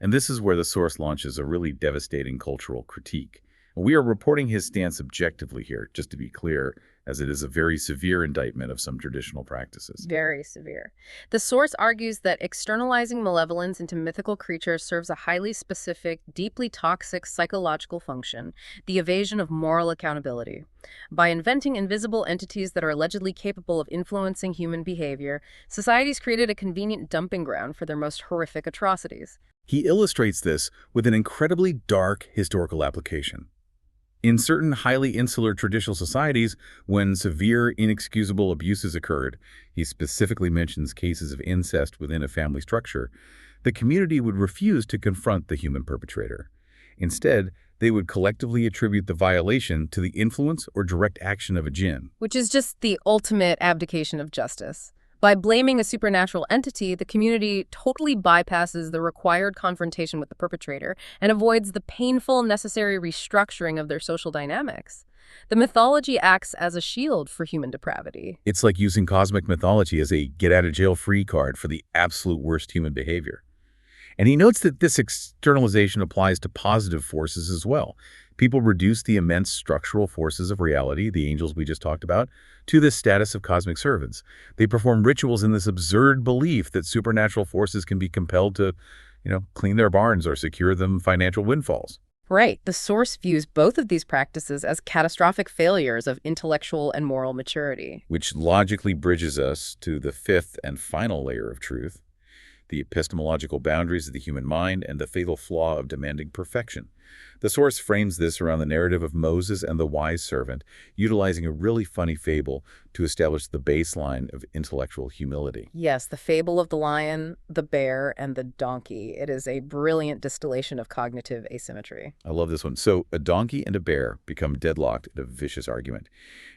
And this is where the source launches a really devastating cultural critique. We are reporting his stance objectively here, just to be clear, as it is a very severe indictment of some traditional practices. Very severe. The source argues that externalizing malevolence into mythical creatures serves a highly specific, deeply toxic psychological function, the evasion of moral accountability. By inventing invisible entities that are allegedly capable of influencing human behavior, societies created a convenient dumping ground for their most horrific atrocities. He illustrates this with an incredibly dark historical application. In certain highly insular traditional societies, when severe, inexcusable abuses occurred, he specifically mentions cases of incest within a family structure, the community would refuse to confront the human perpetrator. Instead, they would collectively attribute the violation to the influence or direct action of a jinn. Which is just the ultimate abdication of justice. By blaming a supernatural entity, the community totally bypasses the required confrontation with the perpetrator and avoids the painful, necessary restructuring of their social dynamics. The mythology acts as a shield for human depravity. It's like using cosmic mythology as a get-out-of-jail-free card for the absolute worst human behavior. And he notes that this externalization applies to positive forces as well. People reduce the immense structural forces of reality, the angels we just talked about, to the status of cosmic servants. They perform rituals in this absurd belief that supernatural forces can be compelled to, clean their barns or secure them financial windfalls. Right. The source views both of these practices as catastrophic failures of intellectual and moral maturity. Which logically bridges us to the fifth and final layer of truth, the epistemological boundaries of the human mind and the fatal flaw of demanding perfection. The source frames this around the narrative of Moses and the wise servant, utilizing a really funny fable to establish the baseline of intellectual humility. Yes, the fable of the lion, the bear, and the donkey. It is a brilliant distillation of cognitive asymmetry. I love this one. So a donkey and a bear become deadlocked in a vicious argument.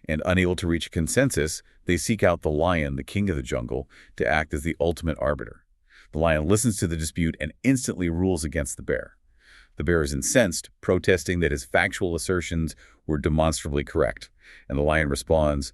And unable to reach a consensus, they seek out the lion, the king of the jungle, to act as the ultimate arbiter. The lion listens to the dispute and instantly rules against the bear. The bear is incensed, protesting that his factual assertions were demonstrably correct. And the lion responds,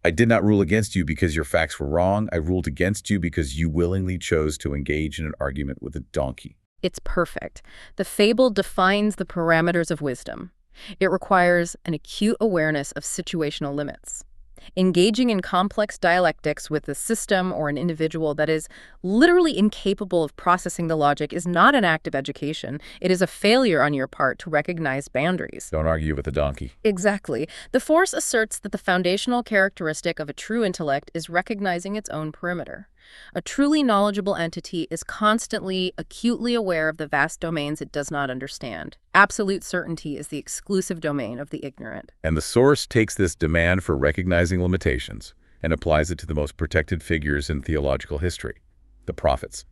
"I did not rule against you because your facts were wrong. I ruled against you because you willingly chose to engage in an argument with a donkey." It's perfect. The fable defines the parameters of wisdom. It requires an acute awareness of situational limits. Engaging in complex dialectics with a system or an individual that is literally incapable of processing the logic is not an act of education. It is a failure on your part to recognize boundaries. Don't argue with the donkey. Exactly. The Force asserts that the foundational characteristic of a true intellect is recognizing its own perimeter. A truly knowledgeable entity is constantly, acutely aware of the vast domains it does not understand. Absolute certainty is the exclusive domain of the ignorant. And the Source takes this demand for recognizing limitations and applies it to the most protected figures in theological history, the prophets.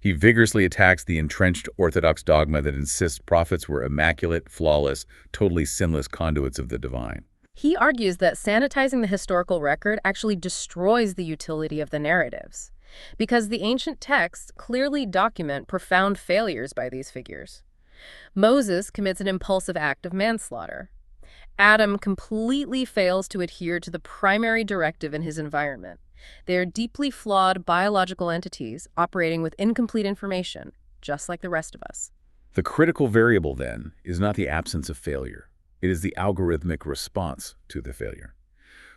He vigorously attacks the entrenched orthodox dogma that insists prophets were immaculate, flawless, totally sinless conduits of the divine. He argues that sanitizing the historical record actually destroys the utility of the narratives, because the ancient texts clearly document profound failures by these figures. Moses commits an impulsive act of manslaughter. Adam completely fails to adhere to the primary directive in his environment. They are deeply flawed biological entities operating with incomplete information, just like the rest of us. The critical variable, then, is not the absence of failure. It is the algorithmic response to the failure.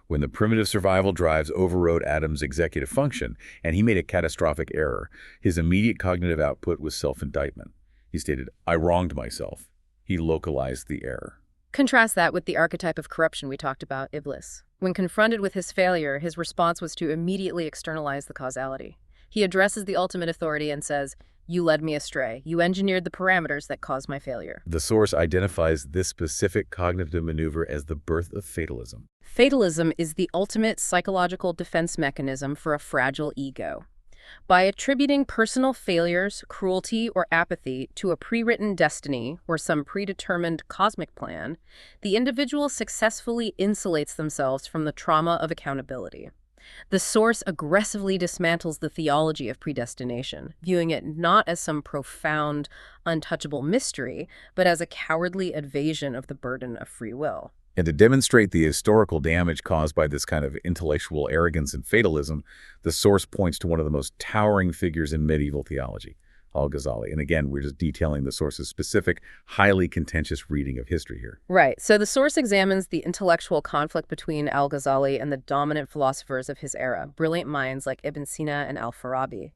When the primitive survival drives overrode Adam's executive function and he made a catastrophic error, his immediate cognitive output was self-indictment. He stated, "I wronged myself." He localized the error. Contrast that with the archetype of corruption we talked about, Iblis. When confronted with his failure, his response was to immediately externalize the causality. He addresses the ultimate authority and says, "You led me astray. You engineered the parameters that caused my failure." The Source identifies this specific cognitive maneuver as the birth of fatalism. Fatalism is the ultimate psychological defense mechanism for a fragile ego. By attributing personal failures, cruelty, or apathy to a pre-written destiny or some predetermined cosmic plan, the individual successfully insulates themselves from the trauma of accountability. The Source aggressively dismantles the theology of predestination, viewing it not as some profound, untouchable mystery, but as a cowardly evasion of the burden of free will. And to demonstrate the historical damage caused by this kind of intellectual arrogance and fatalism, the Source points to one of the most towering figures in medieval theology, Al-Ghazali. And again, we're just detailing the Source's specific, highly contentious reading of history here. Right. So the Source examines the intellectual conflict between Al-Ghazali and the dominant philosophers of his era, brilliant minds like Ibn Sina and Al-Farabi.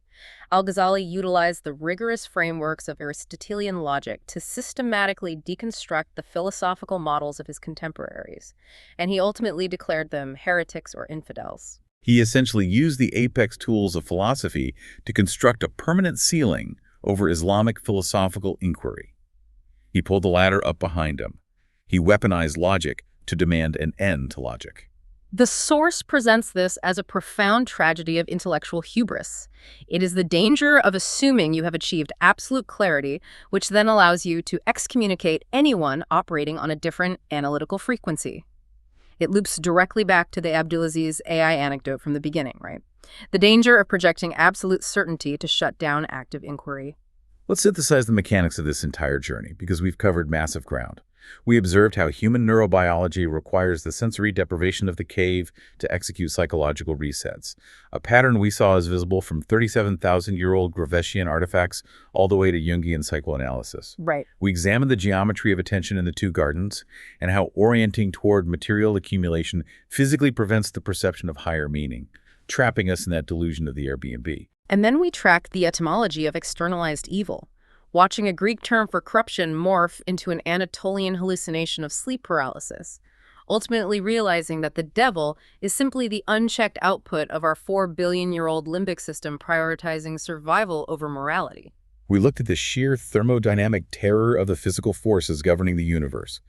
Al-Ghazali utilized the rigorous frameworks of Aristotelian logic to systematically deconstruct the philosophical models of his contemporaries, and he ultimately declared them heretics or infidels. He essentially used the apex tools of philosophy to construct a permanent ceiling over Islamic philosophical inquiry. He pulled the ladder up behind him. He weaponized logic to demand an end to logic. The Source presents this as a profound tragedy of intellectual hubris. It is the danger of assuming you have achieved absolute clarity, which then allows you to excommunicate anyone operating on a different analytical frequency. It loops directly back to the Abdulaziz AI anecdote from the beginning, right? The danger of projecting absolute certainty to shut down active inquiry. Let's synthesize the mechanics of this entire journey, because we've covered massive ground. We observed how human neurobiology requires the sensory deprivation of the cave to execute psychological resets. A pattern we saw is visible from 37,000-year-old Gravescian artifacts all the way to Jungian psychoanalysis. Right. We examined the geometry of attention in the two gardens and how orienting toward material accumulation physically prevents the perception of higher meaning, trapping us in that delusion of the Airbnb. And then we tracked the etymology of externalized evil, watching a Greek term for corruption morph into an Anatolian hallucination of sleep paralysis, ultimately realizing that the devil is simply the unchecked output of our 4-billion-year-old limbic system prioritizing survival over morality. We looked at the sheer thermodynamic terror of the physical forces governing the universe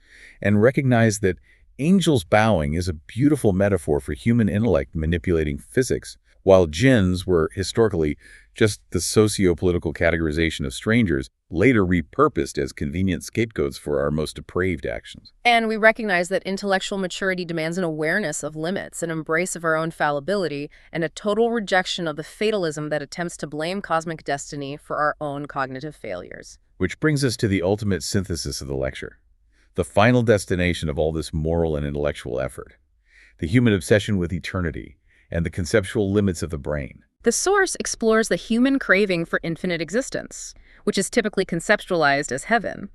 and recognized that angels bowing is a beautiful metaphor for human intellect manipulating physics, while jinns were historically just the socio-political categorization of strangers, later repurposed as convenient scapegoats for our most depraved actions. And we recognize that intellectual maturity demands an awareness of limits, an embrace of our own fallibility, and a total rejection of the fatalism that attempts to blame cosmic destiny for our own cognitive failures. Which brings us to the ultimate synthesis of the lecture, the final destination of all this moral and intellectual effort, the human obsession with eternity and the conceptual limits of the brain. The Source explores the human craving for infinite existence. which is typically conceptualized as heaven.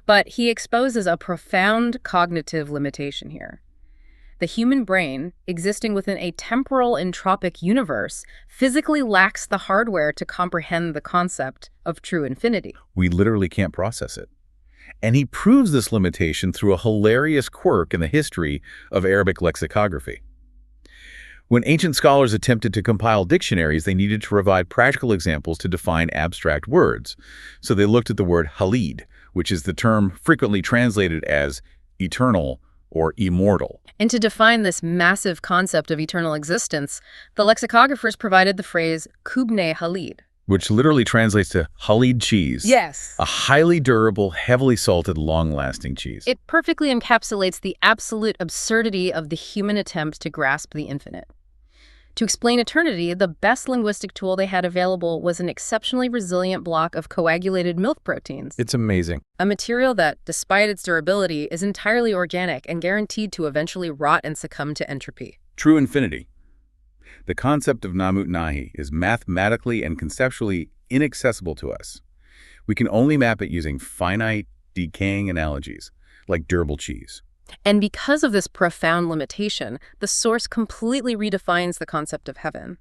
But he exposes a profound cognitive limitation here. The human brain, existing within a temporal entropic universe, physically lacks the hardware to comprehend the concept of true infinity. We literally can't process it. And he proves this limitation through a hilarious quirk in the history of Arabic lexicography. When ancient scholars attempted to compile dictionaries, they needed to provide practical examples to define abstract words. So they looked at the word Khalid, which is the term frequently translated as eternal or immortal. And to define this massive concept of eternal existence, the lexicographers provided the phrase kubne Khalid, which literally translates to Khalid cheese. Yes. A highly durable, heavily salted, long-lasting cheese. It perfectly encapsulates the absolute absurdity of the human attempt to grasp the infinite. To explain eternity, the best linguistic tool they had available was an exceptionally resilient block of coagulated milk proteins. It's amazing. A material that, despite its durability, is entirely organic and guaranteed to eventually rot and succumb to entropy. True infinity. The concept of Namut Nahi is mathematically and conceptually inaccessible to us. We can only map it using finite, decaying analogies, like durable cheese. And because of this profound limitation, the source completely redefines the concept of heaven.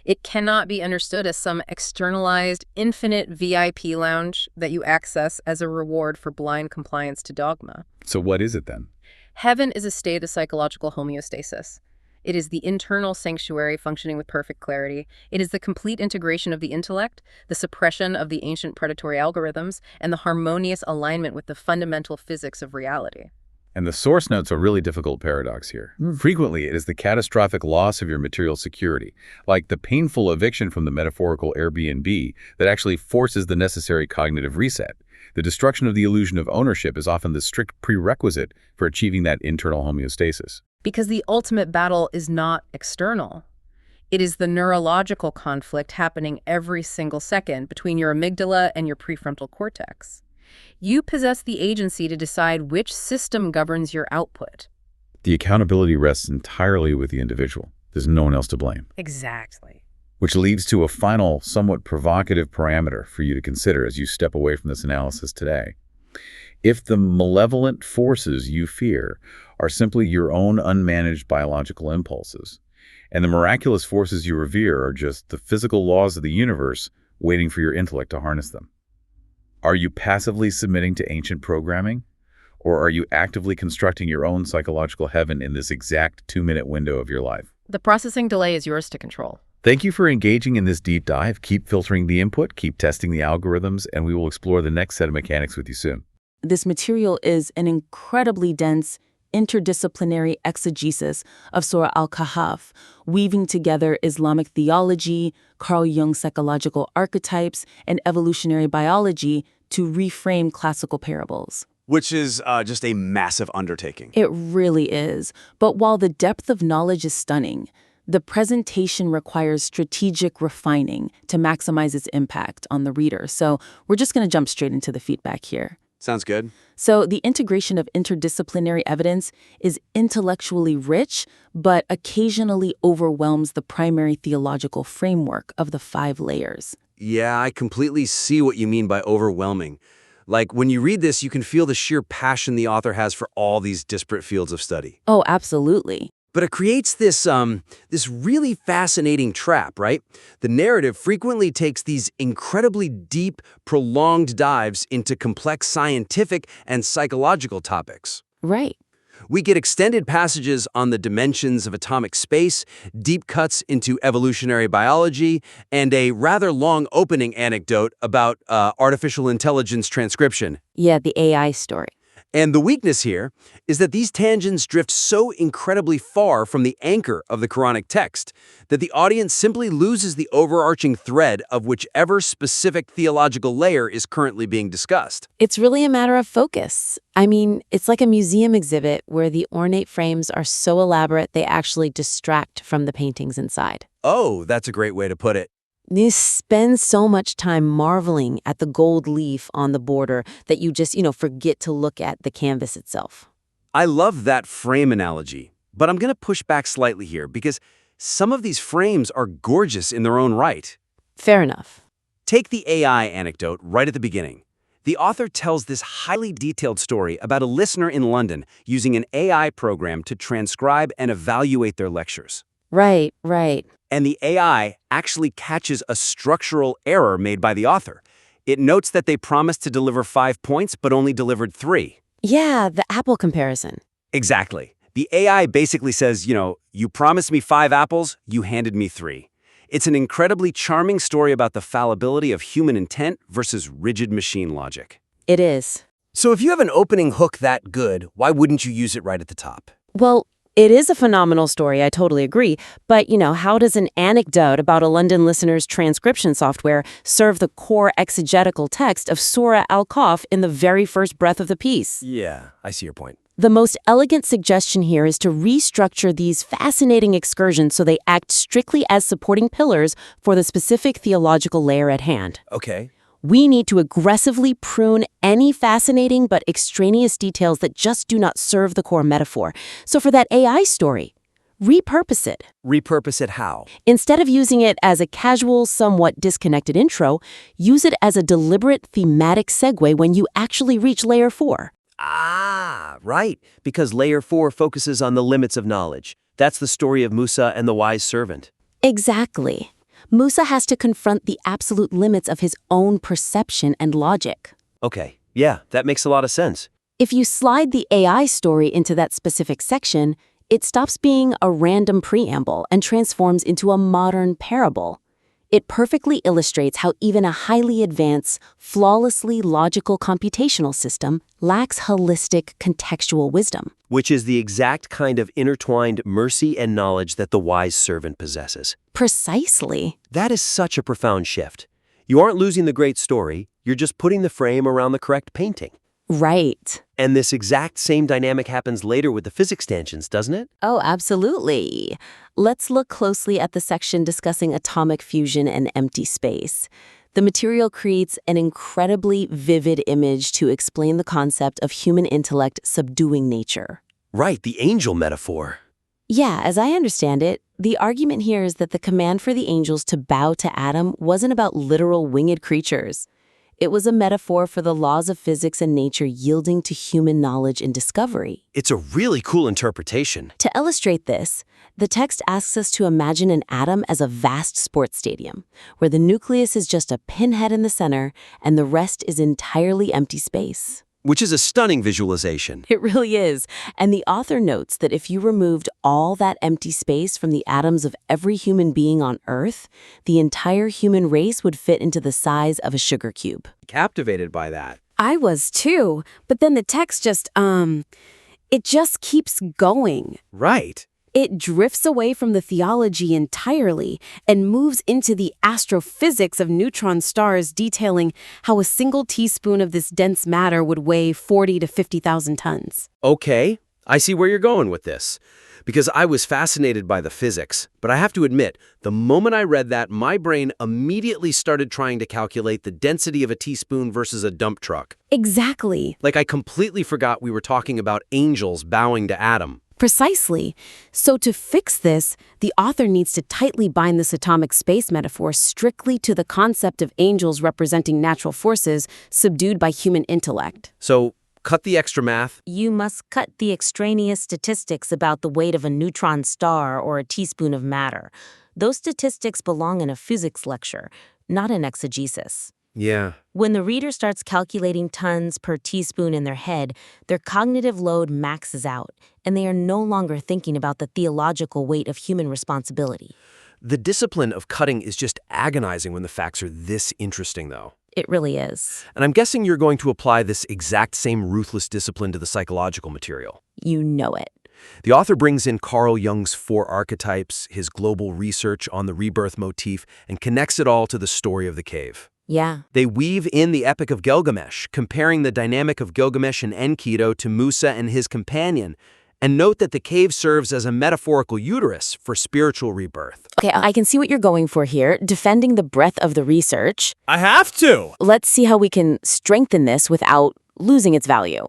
It cannot be understood as some externalized, infinite VIP lounge that you access as a reward for blind compliance to dogma. So what is it then? Heaven is a state of psychological homeostasis. It is the internal sanctuary functioning with perfect clarity. It is the complete integration of the intellect, the suppression of the ancient predatory algorithms, and the harmonious alignment with the fundamental physics of reality. And the source notes a really difficult paradox here. Frequently, it is the catastrophic loss of your material security, like the painful eviction from the metaphorical Airbnb, that actually forces the necessary cognitive reset. The destruction of the illusion of ownership is often the strict prerequisite for achieving that internal homeostasis. Because the ultimate battle is not external. It is the neurological conflict happening every single second between your amygdala and your prefrontal cortex. You possess the agency to decide which system governs your output. The accountability rests entirely with the individual. There's no one else to blame. Exactly. Which leads to a final, somewhat provocative parameter for you to consider as you step away from this analysis today. If the malevolent forces you fear are simply your own unmanaged biological impulses, and the miraculous forces you revere are just the physical laws of the universe waiting for your intellect to harness them, are you passively submitting to ancient programming? Or are you actively constructing your own psychological heaven in this exact 2-minute window of your life? The processing delay is yours to control. Thank you for engaging in this deep dive. Keep filtering the input, keep testing the algorithms, and we will explore the next set of mechanics with you soon. This material is an incredibly dense, interdisciplinary exegesis of Surah Al-Kahf, weaving together Islamic theology, Carl Jung's psychological archetypes, and evolutionary biology to reframe classical parables. Which is just a massive undertaking. It really is. But while the depth of knowledge is stunning, the presentation requires strategic refining to maximize its impact on the reader. So we're just going to jump straight into the feedback here. Sounds good. So the integration of interdisciplinary evidence is intellectually rich, but occasionally overwhelms the primary theological framework of the 5 layers. Yeah, I completely see what you mean by overwhelming. Like, when you read this, you can feel the sheer passion the author has for all these disparate fields of study. Oh, absolutely. But it creates this really fascinating trap, right? The narrative frequently takes these incredibly deep, prolonged dives into complex scientific and psychological topics. Right. We get extended passages on the dimensions of atomic space, deep cuts into evolutionary biology, and a rather long opening anecdote about artificial intelligence transcription. Yeah, the AI story. And the weakness here is that these tangents drift so incredibly far from the anchor of the Quranic text that the audience simply loses the overarching thread of whichever specific theological layer is currently being discussed. It's really a matter of focus. I mean, it's like a museum exhibit where the ornate frames are so elaborate they actually distract from the paintings inside. Oh, that's a great way to put it. You spend so much time marveling at the gold leaf on the border that you just, forget to look at the canvas itself. I love that frame analogy, but I'm going to push back slightly here because some of these frames are gorgeous in their own right. Fair enough. Take the AI anecdote right at the beginning. The author tells this highly detailed story about a listener in London using an AI program to transcribe and evaluate their lectures. Right, right. And the AI actually catches a structural error made by the author. It notes that they promised to deliver 5 points but only delivered 3. Yeah, the apple comparison. Exactly. The AI basically says, you promised me 5 apples, you handed me 3. It's an incredibly charming story about the fallibility of human intent versus rigid machine logic. It is. So if you have an opening hook that good, why wouldn't you use it right at the top? Well, it is a phenomenal story, I totally agree. But, how does an anecdote about a London listener's transcription software serve the core exegetical text of Surah Al-Kahf in the very first breath of the piece? Yeah, I see your point. The most elegant suggestion here is to restructure these fascinating excursions so they act strictly as supporting pillars for the specific theological layer at hand. Okay. We need to aggressively prune any fascinating but extraneous details that just do not serve the core metaphor. So for that AI story, repurpose it. Repurpose it how? Instead of using it as a casual, somewhat disconnected intro, use it as a deliberate thematic segue when you actually reach layer 4. Ah, right. Because layer 4 focuses on the limits of knowledge. That's the story of Musa and the wise servant. Exactly. Musa has to confront the absolute limits of his own perception and logic. Okay, yeah, that makes a lot of sense. If you slide the AI story into that specific section, it stops being a random preamble and transforms into a modern parable. It perfectly illustrates how even a highly advanced, flawlessly logical computational system lacks holistic contextual wisdom. Which is the exact kind of intertwined mercy and knowledge that the wise servant possesses. Precisely. That is such a profound shift. You aren't losing the great story, you're just putting the frame around the correct painting. Right. And this exact same dynamic happens later with the physics tangents, doesn't it? Oh, absolutely. Let's look closely at the section discussing atomic fusion and empty space. The material creates an incredibly vivid image to explain the concept of human intellect subduing nature. Right, the angel metaphor. Yeah, as I understand it, the argument here is that the command for the angels to bow to Adam wasn't about literal winged creatures. It was a metaphor for the laws of physics and nature yielding to human knowledge and discovery. It's a really cool interpretation. To illustrate this, the text asks us to imagine an atom as a vast sports stadium, where the nucleus is just a pinhead in the center and the rest is entirely empty space. Which is a stunning visualization. It really is. And the author notes that if you removed all that empty space from the atoms of every human being on Earth, the entire human race would fit into the size of a sugar cube. Captivated by that. I was too, but then the text just, it just keeps going. Right. It drifts away from the theology entirely and moves into the astrophysics of neutron stars, detailing how a single teaspoon of this dense matter would weigh 40 to 50,000 tons. Okay, I see where you're going with this. Because I was fascinated by the physics, but I have to admit, the moment I read that, my brain immediately started trying to calculate the density of a teaspoon versus a dump truck. Exactly. Like I completely forgot we were talking about angels bowing to Adam. Precisely. So to fix this, the author needs to tightly bind this atomic space metaphor strictly to the concept of angels representing natural forces subdued by human intellect. So, cut the extra math. You must cut the extraneous statistics about the weight of a neutron star or a teaspoon of matter. Those statistics belong in a physics lecture, not in exegesis. Yeah. When the reader starts calculating tons per teaspoon in their head, their cognitive load maxes out, and they are no longer thinking about the theological weight of human responsibility. The discipline of cutting is just agonizing when the facts are this interesting, though. It really is. And I'm guessing you're going to apply this exact same ruthless discipline to the psychological material. You know it. The author brings in Carl Jung's 4 archetypes, his global research on the rebirth motif, and connects it all to the story of the cave. Yeah. They weave in the Epic of Gilgamesh, comparing the dynamic of Gilgamesh and Enkidu to Musa and his companion, and note that the cave serves as a metaphorical uterus for spiritual rebirth. Okay, I can see what you're going for here, defending the breadth of the research. I have to! Let's see how we can strengthen this without losing its value.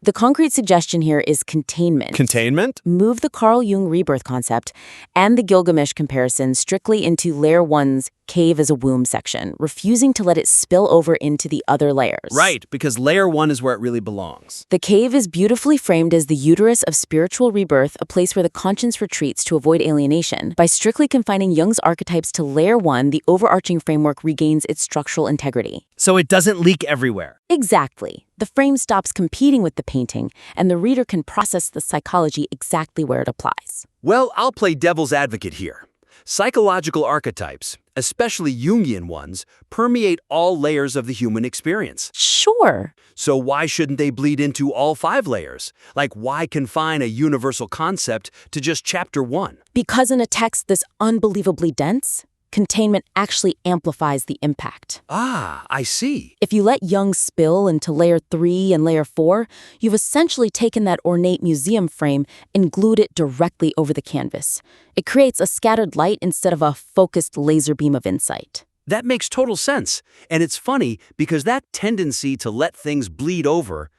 The concrete suggestion here is containment. Containment? Move the Carl Jung rebirth concept and the Gilgamesh comparison strictly into Layer 1's cave as a womb section, refusing to let it spill over into the other layers. Right, because Layer 1 is where it really belongs. The cave is beautifully framed as the uterus of spiritual rebirth, a place where the conscience retreats to avoid alienation. By strictly confining Jung's archetypes to Layer 1, the overarching framework regains its structural integrity. So it doesn't leak everywhere. Exactly. The frame stops competing with the painting, and the reader can process the psychology exactly where it applies. Well, I'll play devil's advocate here. Psychological archetypes, especially Jungian ones, permeate all layers of the human experience. Sure. So why shouldn't they bleed into all 5 layers? Like, why confine a universal concept to just chapter 1? Because in a text this unbelievably dense, containment actually amplifies the impact. Ah, I see. If you let Jung spill into Layer 3 and Layer 4, you've essentially taken that ornate museum frame and glued it directly over the canvas. It creates a scattered light instead of a focused laser beam of insight. That makes total sense. And it's funny because that tendency to let things bleed over,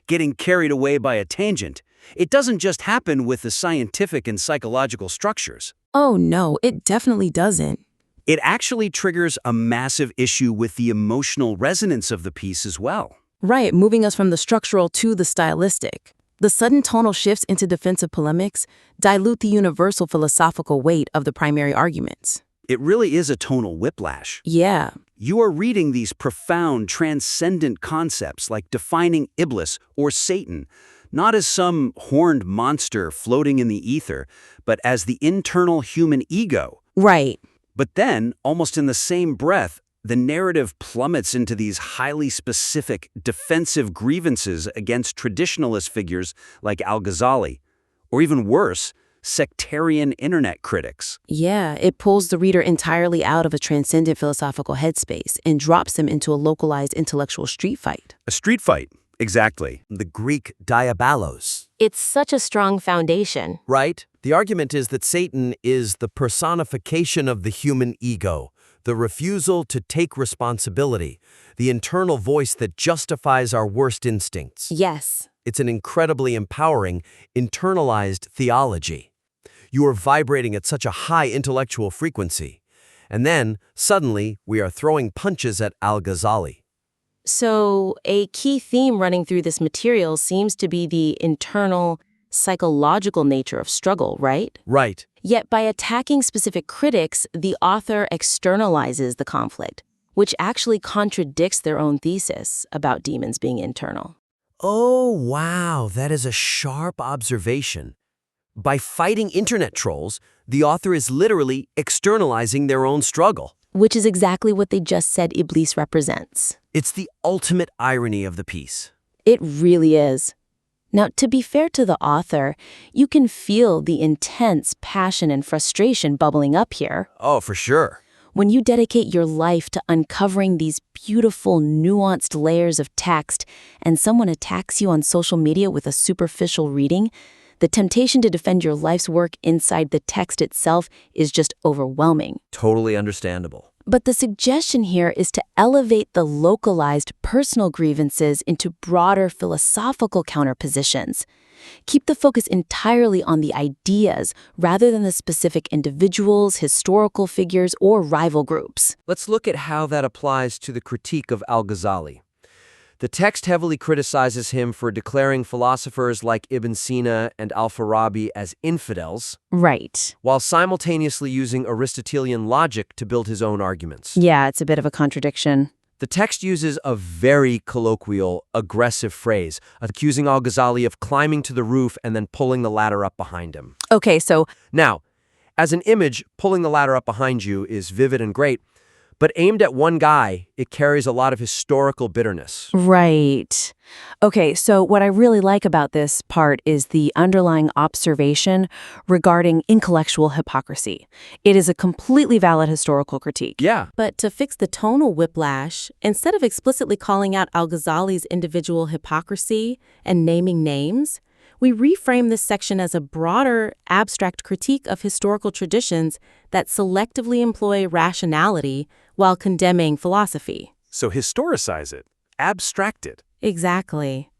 getting carried away by a tangent, it doesn't just happen with the scientific and psychological structures. Oh no, it definitely doesn't. It actually triggers a massive issue with the emotional resonance of the piece as well. Right, moving us from the structural to the stylistic. The sudden tonal shifts into defensive polemics dilute the universal philosophical weight of the primary arguments. It really is a tonal whiplash. Yeah. You are reading these profound, transcendent concepts like defining Iblis or Satan, not as some horned monster floating in the ether, but as the internal human ego. Right. But then, almost in the same breath, the narrative plummets into these highly specific, defensive grievances against traditionalist figures like Al-Ghazali, or even worse, sectarian internet critics. Yeah, it pulls the reader entirely out of a transcendent philosophical headspace and drops them into a localized intellectual street fight. A street fight. Exactly. The Greek diabolos. It's such a strong foundation. Right? The argument is that Satan is the personification of the human ego, the refusal to take responsibility, the internal voice that justifies our worst instincts. Yes. It's an incredibly empowering, internalized theology. You are vibrating at such a high intellectual frequency. And then, suddenly, we are throwing punches at Al-Ghazali. So, a key theme running through this material seems to be the internal, psychological nature of struggle, right? Right. Yet by attacking specific critics, the author externalizes the conflict, which actually contradicts their own thesis about demons being internal. Oh, wow, that is a sharp observation. By fighting internet trolls, the author is literally externalizing their own struggle. Which is exactly what they just said Iblis represents. It's the ultimate irony of the piece. It really is. Now, to be fair to the author, you can feel the intense passion and frustration bubbling up here. Oh, for sure. When you dedicate your life to uncovering these beautiful, nuanced layers of text, and someone attacks you on social media with a superficial reading, the temptation to defend your life's work inside the text itself is just overwhelming. Totally understandable. But the suggestion here is to elevate the localized personal grievances into broader philosophical counterpositions. Keep the focus entirely on the ideas rather than the specific individuals, historical figures, or rival groups. Let's look at how that applies to the critique of Al-Ghazali. The text heavily criticizes him for declaring philosophers like Ibn Sina and Al-Farabi as infidels, Right. while simultaneously using Aristotelian logic to build his own arguments. Yeah, it's a bit of a contradiction. The text uses a very colloquial, aggressive phrase, accusing Al-Ghazali of climbing to the roof and then pulling the ladder up behind him. Okay, so Now, as an image, pulling the ladder up behind you is vivid and great, but aimed at one guy, it carries a lot of historical bitterness. Right. Okay, so what I really like about this part is the underlying observation regarding intellectual hypocrisy. It is a completely valid historical critique. Yeah. But to fix the tonal whiplash, instead of explicitly calling out Al-Ghazali's individual hypocrisy and naming names, we reframe this section as a broader, abstract critique of historical traditions that selectively employ rationality while condemning philosophy. So historicize it, abstract it. Exactly.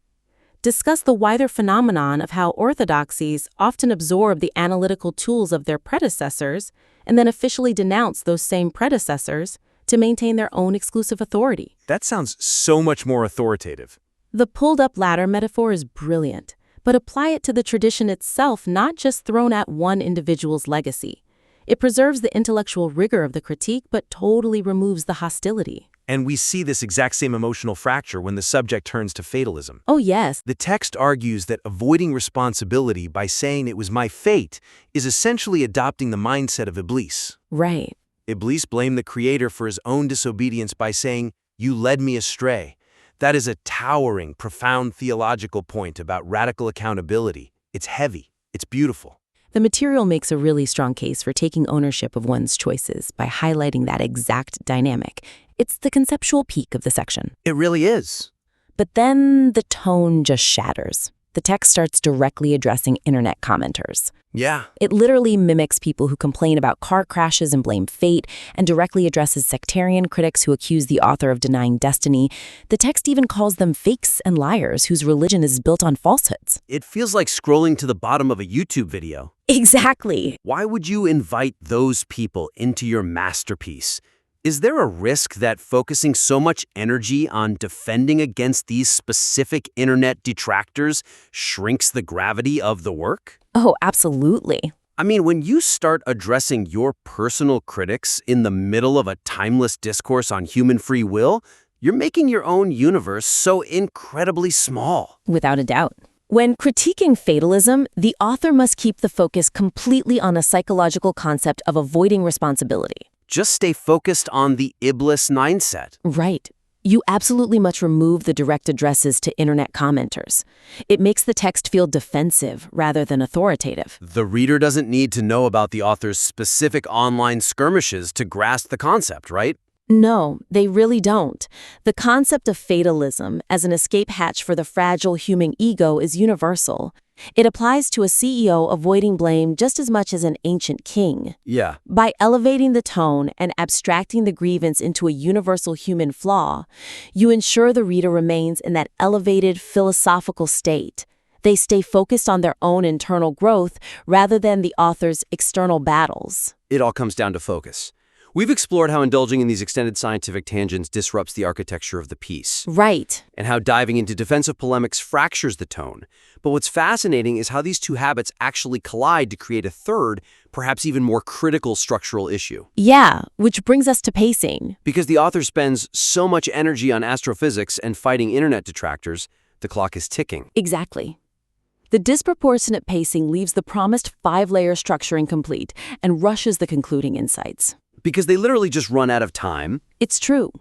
discuss the wider phenomenon of how orthodoxies often absorb the analytical tools of their predecessors and then officially denounce those same predecessors to maintain their own exclusive authority. That sounds so much more authoritative. The pulled-up ladder metaphor is brilliant, but apply it to the tradition itself, not just thrown at one individual's legacy. It preserves the intellectual rigor of the critique, but totally removes the hostility. And we see this exact same emotional fracture when the subject turns to fatalism. Oh, yes. The text argues that avoiding responsibility by saying it was my fate is essentially adopting the mindset of Iblis. Right. Iblis blamed the Creator for his own disobedience by saying, "You led me astray." That is a towering, profound theological point about radical accountability. It's heavy. It's beautiful. The material makes a really strong case for taking ownership of one's choices by highlighting that exact dynamic. It's the conceptual peak of the section. It really is. But then the tone just shatters. The text starts directly addressing internet commenters. Yeah. It literally mimics people who complain about car crashes and blame fate, and directly addresses sectarian critics who accuse the author of denying destiny. The text even calls them fakes and liars whose religion is built on falsehoods. It feels like scrolling to the bottom of a YouTube video. Exactly. Why would you invite those people into your masterpiece? Is there a risk that focusing so much energy on defending against these specific internet detractors shrinks the gravity of the work? Oh, absolutely. I mean, when you start addressing your personal critics in the middle of a timeless discourse on human free will, you're making your own universe so incredibly small. Without a doubt. When critiquing fatalism, the author must keep the focus completely on a psychological concept of avoiding responsibility. Just stay focused on the Iblis mindset. Right. You absolutely must remove the direct addresses to internet commenters. It makes the text feel defensive rather than authoritative. The reader doesn't need to know about the author's specific online skirmishes to grasp the concept, right? No, they really don't. The concept of fatalism as an escape hatch for the fragile human ego is universal. It applies to a CEO avoiding blame just as much as an ancient king. Yeah. By elevating the tone and abstracting the grievance into a universal human flaw, you ensure the reader remains in that elevated philosophical state. They stay focused on their own internal growth rather than the author's external battles. It all comes down to focus. We've explored how indulging in these extended scientific tangents disrupts the architecture of the piece. Right. And how diving into defensive polemics fractures the tone. But what's fascinating is how these two habits actually collide to create a third, perhaps even more critical structural issue. Yeah, which brings us to pacing. Because the author spends so much energy on astrophysics and fighting internet detractors, the clock is ticking. Exactly. The disproportionate pacing leaves the promised 5-layer structure incomplete and rushes the concluding insights. Because they literally just run out of time. It's true.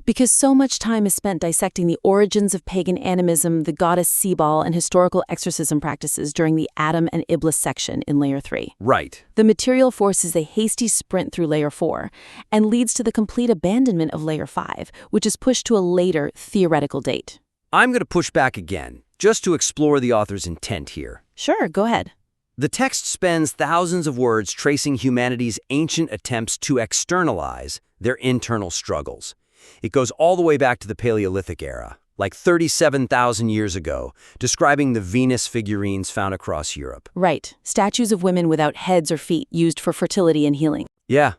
Because so much time is spent dissecting the origins of pagan animism, the goddess Sebal, and historical exorcism practices during the Adam and Iblis section in Layer 3. Right. The material forces a hasty sprint through Layer 4 and leads to the complete abandonment of Layer 5, which is pushed to a later theoretical date. I'm going to push back again, just to explore the author's intent here. Sure, go ahead. The text spends thousands of words tracing humanity's ancient attempts to externalize their internal struggles. It goes all the way back to the Paleolithic era, like 37,000 years ago, describing the Venus figurines found across Europe. Right. Statues of women without heads or feet used for fertility and healing. Yeah.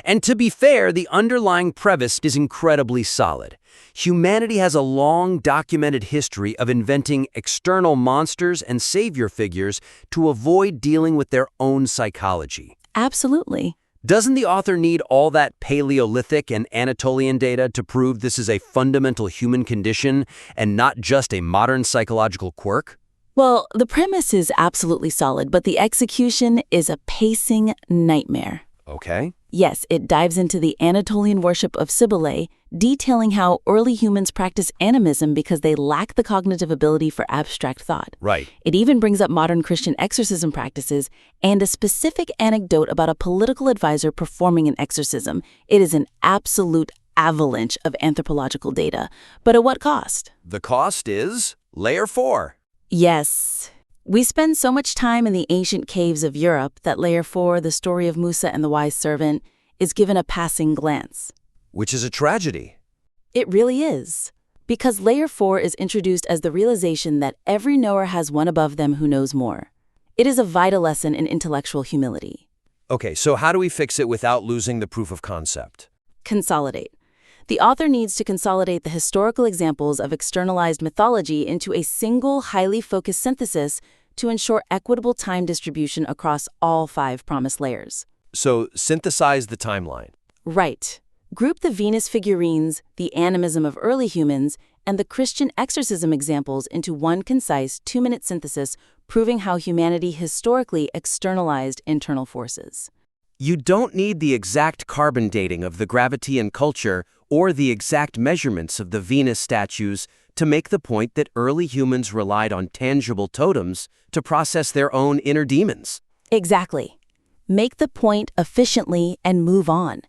And to be fair, the underlying premise is incredibly solid. Humanity has a long documented history of inventing external monsters and savior figures to avoid dealing with their own psychology. Absolutely. Doesn't the author need all that Paleolithic and Anatolian data to prove this is a fundamental human condition and not just a modern psychological quirk? Well, the premise is absolutely solid, but the execution is a pacing nightmare. Okay. Yes, it dives into the Anatolian worship of Cybele, detailing how early humans practice animism because they lack the cognitive ability for abstract thought. Right. It even brings up modern Christian exorcism practices and a specific anecdote about a political advisor performing an exorcism. It is an absolute avalanche of anthropological data. But at what cost? The cost is Layer 4. Yes. We spend so much time in the ancient caves of Europe that Layer 4, the story of Musa and the wise servant, is given a passing glance. Which is a tragedy. It really is. Because layer 4 is introduced as the realization that every knower has one above them who knows more. It is a vital lesson in intellectual humility. Okay, so how do we fix it without losing the proof of concept? Consolidate. The author needs to consolidate the historical examples of externalized mythology into a single, highly focused synthesis to ensure equitable time distribution across all 5 promised layers. So, synthesize the timeline. Right. Group the Venus figurines, the animism of early humans, and the Christian exorcism examples into one concise 2-minute synthesis proving how humanity historically externalized internal forces. You don't need the exact carbon dating of the gravity and culture or the exact measurements of the Venus statues to make the point that early humans relied on tangible totems to process their own inner demons. Exactly. Make the point efficiently and move on.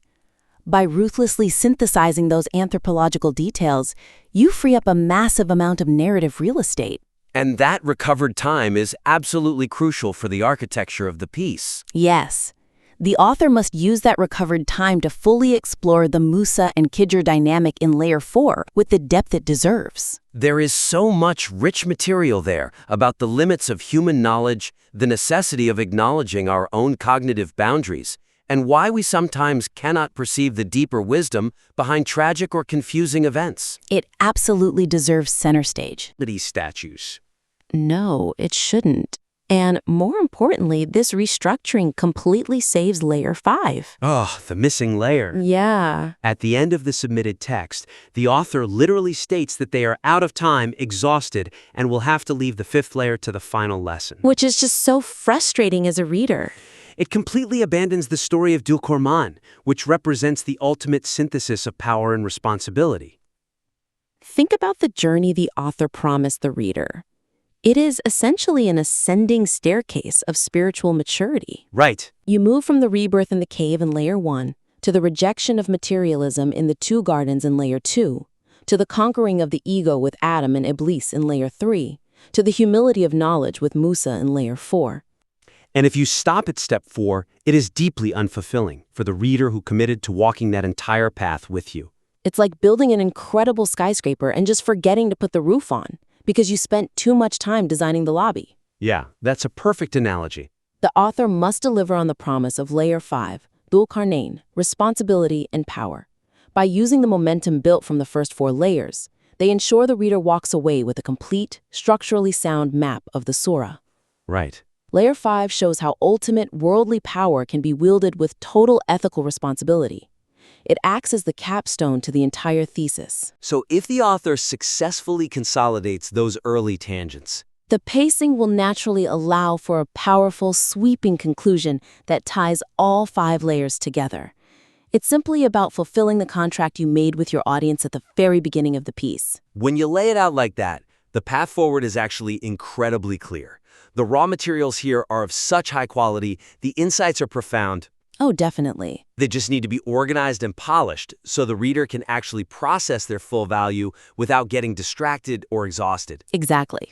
By ruthlessly synthesizing those anthropological details, you free up a massive amount of narrative real estate. And that recovered time is absolutely crucial for the architecture of the piece. Yes. The author must use that recovered time to fully explore the Musa and Khidr dynamic in Layer 4 with the depth it deserves. There is so much rich material there about the limits of human knowledge, the necessity of acknowledging our own cognitive boundaries, and why we sometimes cannot perceive the deeper wisdom behind tragic or confusing events. It absolutely deserves center stage. These statues. No, it shouldn't. And more importantly, this restructuring completely saves Layer 5. Oh, the missing layer. Yeah. At the end of the submitted text, the author literally states that they are out of time, exhausted, and will have to leave the 5th layer to the final lesson. Which is just so frustrating as a reader. It completely abandons the story of Dul Korman, which represents the ultimate synthesis of power and responsibility. Think about the journey the author promised the reader. It is essentially an ascending staircase of spiritual maturity. Right. You move from the rebirth in the cave in Layer 1 to the rejection of materialism in the 2 gardens in Layer 2, to the conquering of the ego with Adam and Iblis in Layer 3, to the humility of knowledge with Musa in Layer 4. And if you stop at step 4, it is deeply unfulfilling for the reader who committed to walking that entire path with you. It's like building an incredible skyscraper and just forgetting to put the roof on, because you spent too much time designing the lobby. Yeah, that's a perfect analogy. The author must deliver on the promise of Layer 5, Dhul Qarnayn, responsibility and power. By using the momentum built from the first 4 layers, they ensure the reader walks away with a complete, structurally sound map of the surah. Right. Layer 5 shows how ultimate worldly power can be wielded with total ethical responsibility. It acts as the capstone to the entire thesis. So if the author successfully consolidates those early tangents, the pacing will naturally allow for a powerful, sweeping conclusion that ties all 5 layers together. It's simply about fulfilling the contract you made with your audience at the very beginning of the piece. When you lay it out like that, the path forward is actually incredibly clear. The raw materials here are of such high quality, the insights are profound. Oh, definitely. They just need to be organized and polished so the reader can actually process their full value without getting distracted or exhausted. Exactly.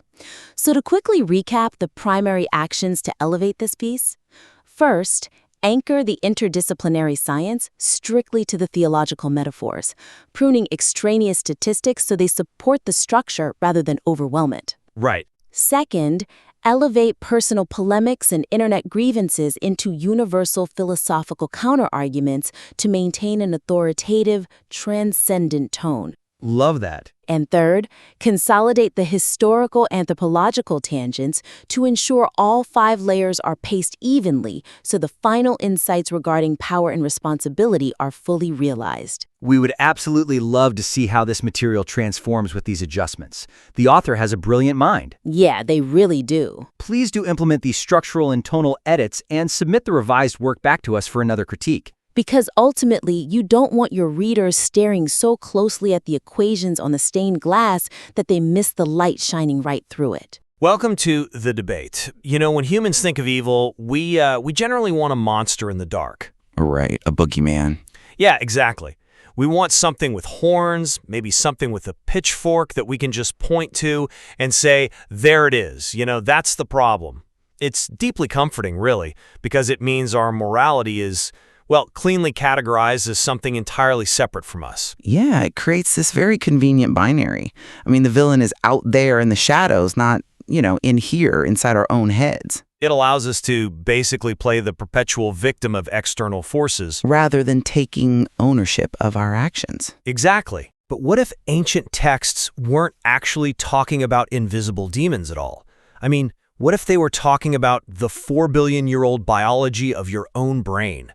So to quickly recap the primary actions to elevate this piece, first, anchor the interdisciplinary science strictly to the theological metaphors, pruning extraneous statistics so they support the structure rather than overwhelm it. Right. Second, elevate personal polemics and internet grievances into universal philosophical counterarguments to maintain an authoritative, transcendent tone. Love that. And third, consolidate the historical anthropological tangents to ensure all 5 layers are paced evenly so the final insights regarding power and responsibility are fully realized. We would absolutely love to see how this material transforms with these adjustments. The author has a brilliant mind. Yeah, they really do. Please do implement these structural and tonal edits and submit the revised work back to us for another critique. Because ultimately, you don't want your readers staring so closely at the equations on the stained glass that they miss the light shining right through it. Welcome to The Debate. You know, when humans think of evil, we generally want a monster in the dark. Right, a boogeyman. Yeah, exactly. We want something with horns, maybe something with a pitchfork that we can just point to and say, there it is. You know, that's the problem. It's deeply comforting, really, because it means our morality is, well, cleanly categorized as something entirely separate from us. Yeah, it creates this very convenient binary. I mean, the villain is out there in the shadows, not, in here, inside our own heads. It allows us to basically play the perpetual victim of external forces, rather than taking ownership of our actions. Exactly. But what if ancient texts weren't actually talking about invisible demons at all? I mean, what if they were talking about the 4-billion-year-old biology of your own brain?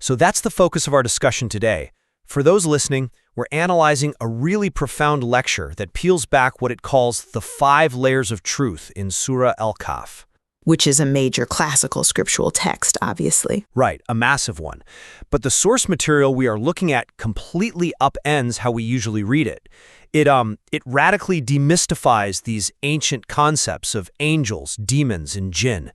So that's the focus of our discussion today. For those listening, we're analyzing a really profound lecture that peels back what it calls the 5 layers of truth in Surah Al-Kahf. Which is a major classical scriptural text, obviously. Right, a massive one. But the source material we are looking at completely upends how we usually read it. It radically demystifies these ancient concepts of angels, demons, and jinn.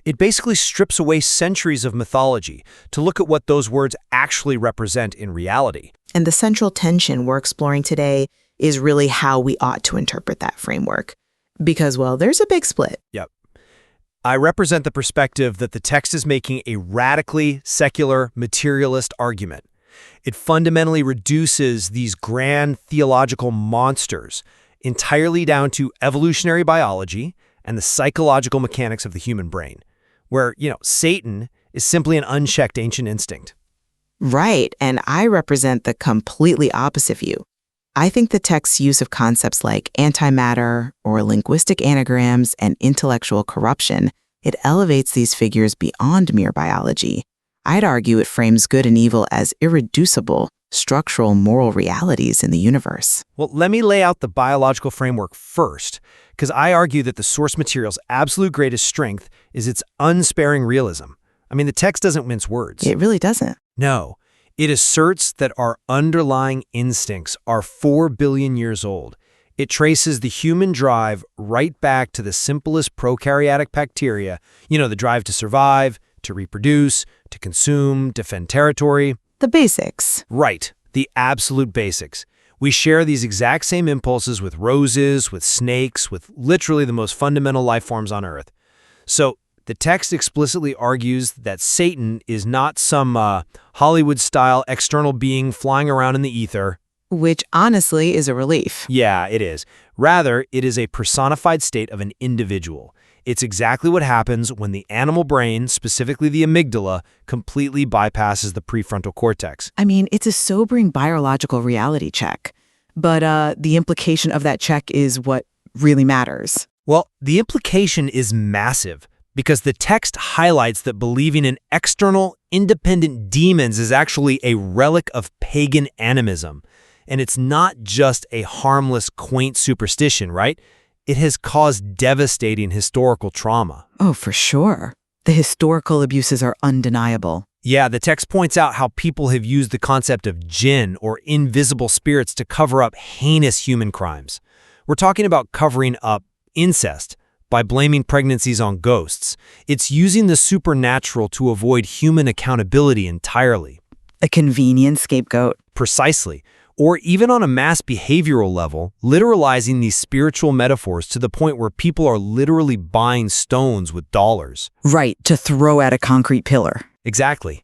It basically strips away centuries of mythology to look at what those words actually represent in reality. And the central tension we're exploring today is really how we ought to interpret that framework. Because, well, there's a big split. Yep. I represent the perspective that the text is making a radically secular materialist argument. It fundamentally reduces these grand theological monsters entirely down to evolutionary biology and the psychological mechanics of the human brain, where, Satan is simply an unchecked ancient instinct. Right, and I represent the completely opposite view. I think the text's use of concepts like antimatter or linguistic anagrams and intellectual corruption, it elevates these figures beyond mere biology. I'd argue it frames good and evil as irreducible, structural moral realities in the universe. Well, let me lay out the biological framework first, because I argue that the source material's absolute greatest strength is its unsparing realism. I mean, the text doesn't mince words. It really doesn't. No. It asserts that our underlying instincts are 4 billion years old. It traces the human drive right back to the simplest prokaryotic bacteria, the drive to survive, to reproduce, to consume, defend territory. The basics. Right, the absolute basics. We share these exact same impulses with roses, with snakes, with literally the most fundamental life forms on Earth. So, the text explicitly argues that Satan is not some Hollywood-style external being flying around in the ether. Which honestly is a relief. Yeah, it is. Rather, it is a personified state of an individual. It's exactly what happens when the animal brain, specifically the amygdala, completely bypasses the prefrontal cortex. I mean, it's a sobering biological reality check. But the implication of that check is what really matters. Well, the implication is massive, because the text highlights that believing in external, independent demons is actually a relic of pagan animism. And it's not just a harmless, quaint superstition, right? It has caused devastating historical trauma. Oh, for sure. The historical abuses are undeniable. Yeah, the text points out how people have used the concept of jinn, or invisible spirits, to cover up heinous human crimes. We're talking about covering up incest by blaming pregnancies on ghosts. It's using the supernatural to avoid human accountability entirely. A convenient scapegoat. Precisely. Or even on a mass behavioral level, literalizing these spiritual metaphors to the point where people are literally buying stones with dollars. Right, to throw at a concrete pillar. Exactly.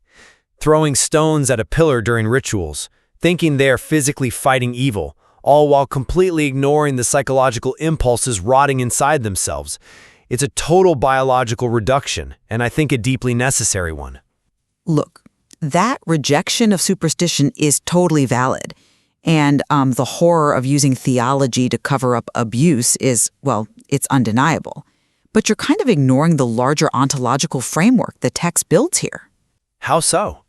Throwing stones at a pillar during rituals, thinking they're physically fighting evil, all while completely ignoring the psychological impulses rotting inside themselves. It's a total biological reduction, and I think a deeply necessary one. Look, that rejection of superstition is totally valid. And the horror of using theology to cover up abuse is, well, it's undeniable. But you're kind of ignoring the larger ontological framework the text builds here. How so?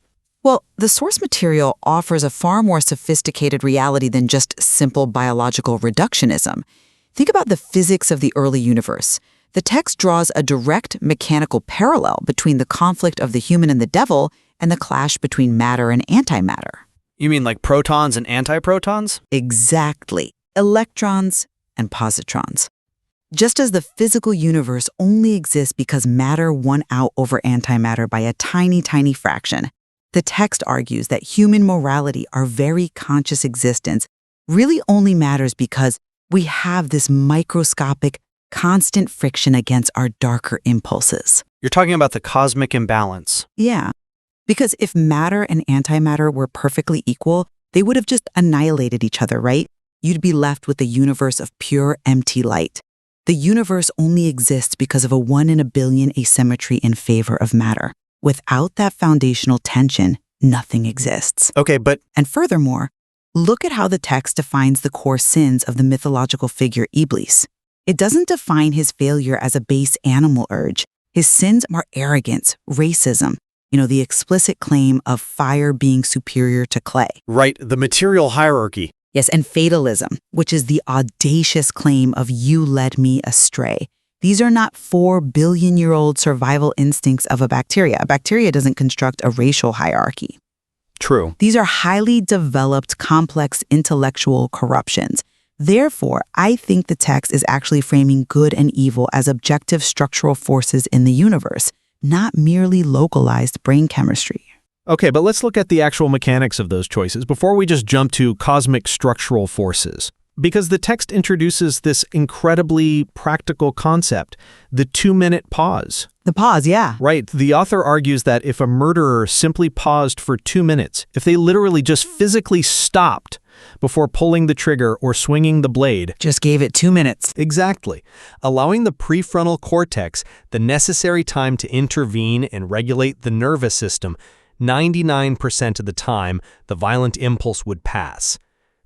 Well, the source material offers a far more sophisticated reality than just simple biological reductionism. Think about the physics of the early universe. The text draws a direct mechanical parallel between the conflict of the human and the devil and the clash between matter and antimatter. You mean like protons and antiprotons? Exactly. Electrons and positrons. Just as the physical universe only exists because matter won out over antimatter by a tiny, tiny fraction, the text argues that human morality, our very conscious existence, really only matters because we have this microscopic, constant friction against our darker impulses. You're talking about the cosmic imbalance. Yeah. Because if matter and antimatter were perfectly equal, they would have just annihilated each other, right? You'd be left with a universe of pure, empty light. The universe only exists because of a 1 in a billion asymmetry in favor of matter. Without that foundational tension, nothing exists. Okay, but... And furthermore, look at how the text defines the core sins of the mythological figure Iblis. It doesn't define his failure as a base animal urge. His sins are arrogance, racism, the explicit claim of fire being superior to clay. Right, the material hierarchy. Yes, and fatalism, which is the audacious claim of you led me astray. These are not 4-billion-year-old survival instincts of a bacteria. A bacteria doesn't construct a racial hierarchy. True. These are highly developed, complex intellectual corruptions. Therefore, I think the text is actually framing good and evil as objective structural forces in the universe, not merely localized brain chemistry. Okay, but let's look at the actual mechanics of those choices before we just jump to cosmic structural forces. Because the text introduces this incredibly practical concept, the 2-minute pause. The pause, yeah. Right. The author argues that if a murderer simply paused for 2 minutes, if they literally just physically stopped before pulling the trigger or swinging the blade. Just gave it 2 minutes. Exactly. Allowing the prefrontal cortex the necessary time to intervene and regulate the nervous system, 99% of the time, the violent impulse would pass.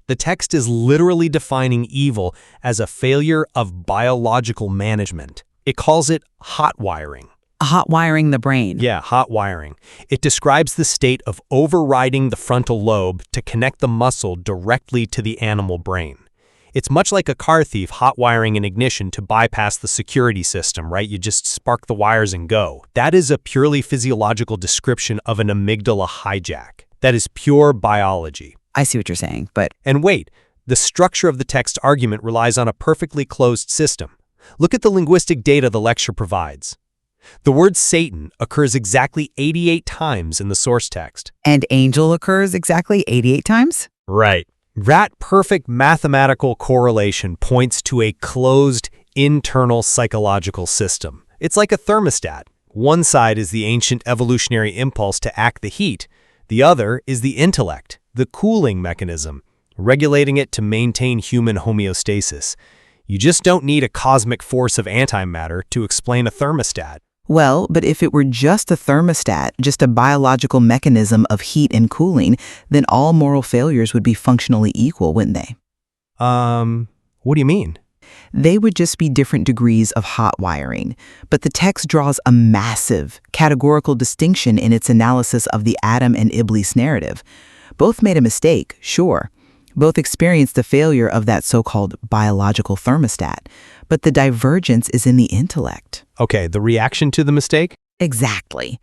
The text is literally defining evil as a failure of biological management. It calls it hot wiring. Hot wiring the brain. Yeah, hot wiring. It describes the state of overriding the frontal lobe to connect the muscle directly to the animal brain. It's much like a car thief hot wiring an ignition to bypass the security system, right? You just spark the wires and go. That is a purely physiological description of an amygdala hijack. That is pure biology. I see what you're saying, but... And wait, the structure of the text argument relies on a perfectly closed system. Look at the linguistic data the lecture provides. The word Satan occurs exactly 88 times in the source text. And angel occurs exactly 88 times? Right. That perfect mathematical correlation points to a closed, internal psychological system. It's like a thermostat. One side is the ancient evolutionary impulse to act the heat. The other is the intellect, the cooling mechanism, regulating it to maintain human homeostasis. You just don't need a cosmic force of antimatter to explain a thermostat. Well, but if it were just a thermostat, just a biological mechanism of heat and cooling, then all moral failures would be functionally equal, wouldn't they? What do you mean? They would just be different degrees of hot wiring. But the text draws a massive, categorical distinction in its analysis of the Adam and Iblis narrative. Both made a mistake, sure. Both experienced the failure of that so-called biological thermostat. But the divergence is in the intellect. Okay, the reaction to the mistake? Exactly.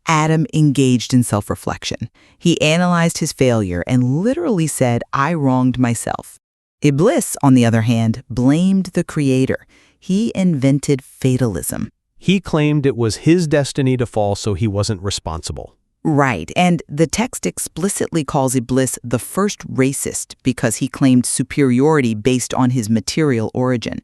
Adam engaged in self-reflection. He analyzed his failure and literally said, I wronged myself. Iblis, on the other hand, blamed the creator. He invented fatalism. He claimed it was his destiny to fall, so he wasn't responsible. Right, and the text explicitly calls Iblis the first racist because he claimed superiority based on his material origin.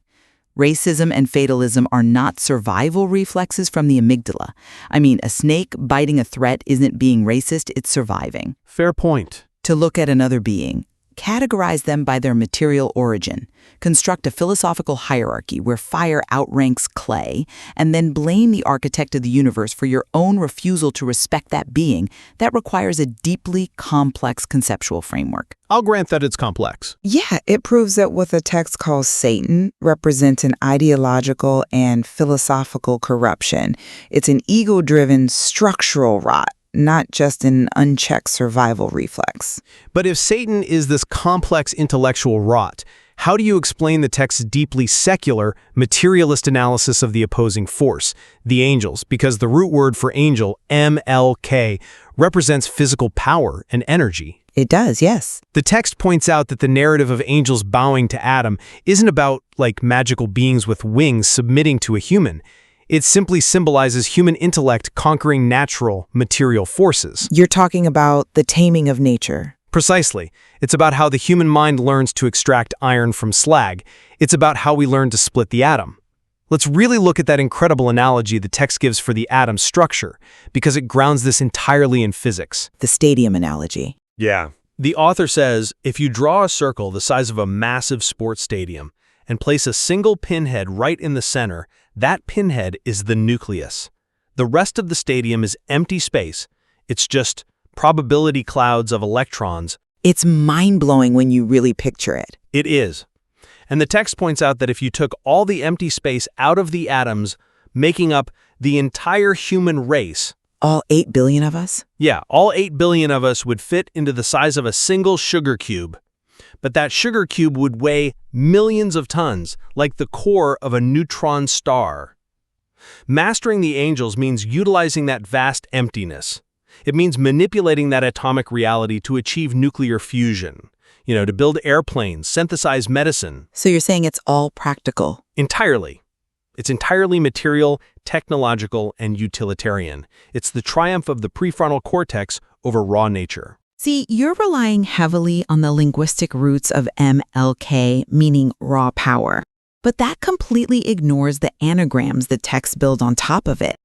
Racism and fatalism are not survival reflexes from the amygdala. I mean, a snake biting a threat isn't being racist, it's surviving. Fair point. To look at another being, categorize them by their material origin, construct a philosophical hierarchy where fire outranks clay, and then blame the architect of the universe for your own refusal to respect that being, that requires a deeply complex conceptual framework. I'll grant that it's complex. Yeah, it proves that what the text calls Satan represents an ideological and philosophical corruption. It's an ego-driven structural rot, not just an unchecked survival reflex. But if Satan is this complex intellectual rot, how do you explain the text's deeply secular, materialist analysis of the opposing force, the angels, because the root word for angel, MLK, represents physical power and energy? It does, yes. The text points out that the narrative of angels bowing to Adam isn't about, like, magical beings with wings submitting to a human. It simply symbolizes human intellect conquering natural, material forces. You're talking about the taming of nature. Precisely. It's about how the human mind learns to extract iron from slag. It's about how we learn to split the atom. Let's really look at that incredible analogy the text gives for the atom structure, because it grounds this entirely in physics. The stadium analogy. Yeah. The author says, if you draw a circle the size of a massive sports stadium and place a single pinhead right in the center, that pinhead is the nucleus. The rest of the stadium is empty space. It's just probability clouds of electrons. It's mind-blowing when you really picture it. It is. And the text points out that if you took all the empty space out of the atoms, making up the entire human race, all 8 billion of us? Yeah, all 8 billion of us would fit into the size of a single sugar cube. But that sugar cube would weigh millions of tons, like the core of a neutron star. Mastering the angels means utilizing that vast emptiness. It means manipulating that atomic reality to achieve nuclear fusion. To build airplanes, synthesize medicine. So you're saying it's all practical? Entirely. It's entirely material, technological, and utilitarian. It's the triumph of the prefrontal cortex over raw nature. See, you're relying heavily on the linguistic roots of MLK, meaning raw power. But that completely ignores the anagrams the text builds on top of it.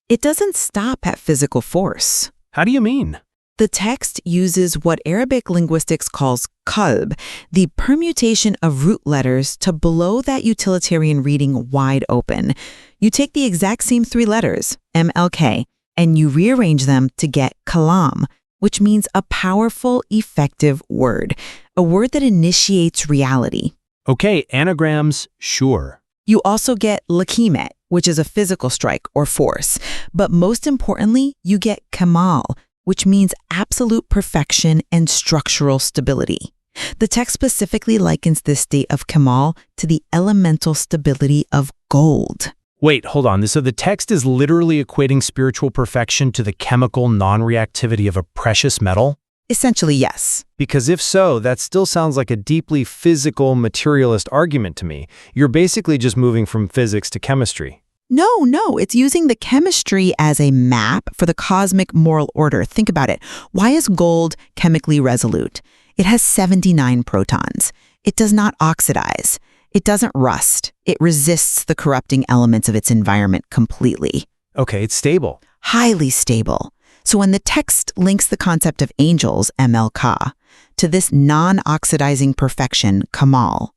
It doesn't stop at physical force. How do you mean? The text uses what Arabic linguistics calls qalb, the permutation of root letters, to blow that utilitarian reading wide open. You take the exact same 3 letters, MLK, and you rearrange them to get kalam, which means a powerful, effective word, a word that initiates reality. Okay, anagrams, sure. You also get lakimet, which is a physical strike or force. But most importantly, you get kamal, which means absolute perfection and structural stability. The text specifically likens this state of kamal to the elemental stability of gold. Wait, hold on. So the text is literally equating spiritual perfection to the chemical non-reactivity of a precious metal? Essentially, yes. Because if so, that still sounds like a deeply physical, materialist argument to me. You're basically just moving from physics to chemistry. No, it's using the chemistry as a map for the cosmic moral order. Think about it. Why is gold chemically resolute? It has 79 protons. It does not oxidize. It doesn't rust. It resists the corrupting elements of its environment completely. Okay, it's stable. Highly stable. So when the text links the concept of angels, MLK, to this non-oxidizing perfection, Kamal,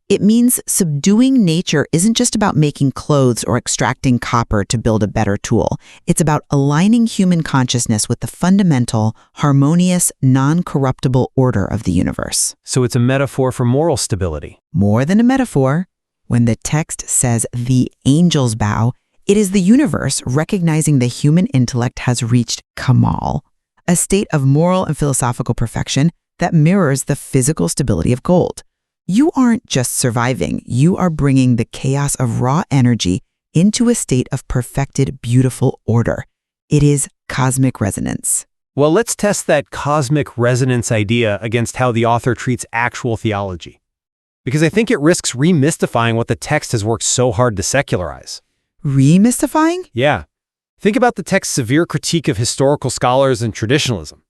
it means subduing nature isn't just about making clothes or extracting copper to build a better tool. It's about aligning human consciousness with the fundamental, harmonious, non-corruptible order of the universe. So it's a metaphor for moral stability. More than a metaphor. When the text says the angels bow, it is the universe recognizing the human intellect has reached Kamal, a state of moral and philosophical perfection that mirrors the physical stability of gold. You aren't just surviving, you are bringing the chaos of raw energy into a state of perfected, beautiful order. It is cosmic resonance. Well, let's test that cosmic resonance idea against how the author treats actual theology. Because I think it risks remystifying what the text has worked so hard to secularize. Remystifying? Yeah. Think about the text's severe critique of historical scholars and traditionalism.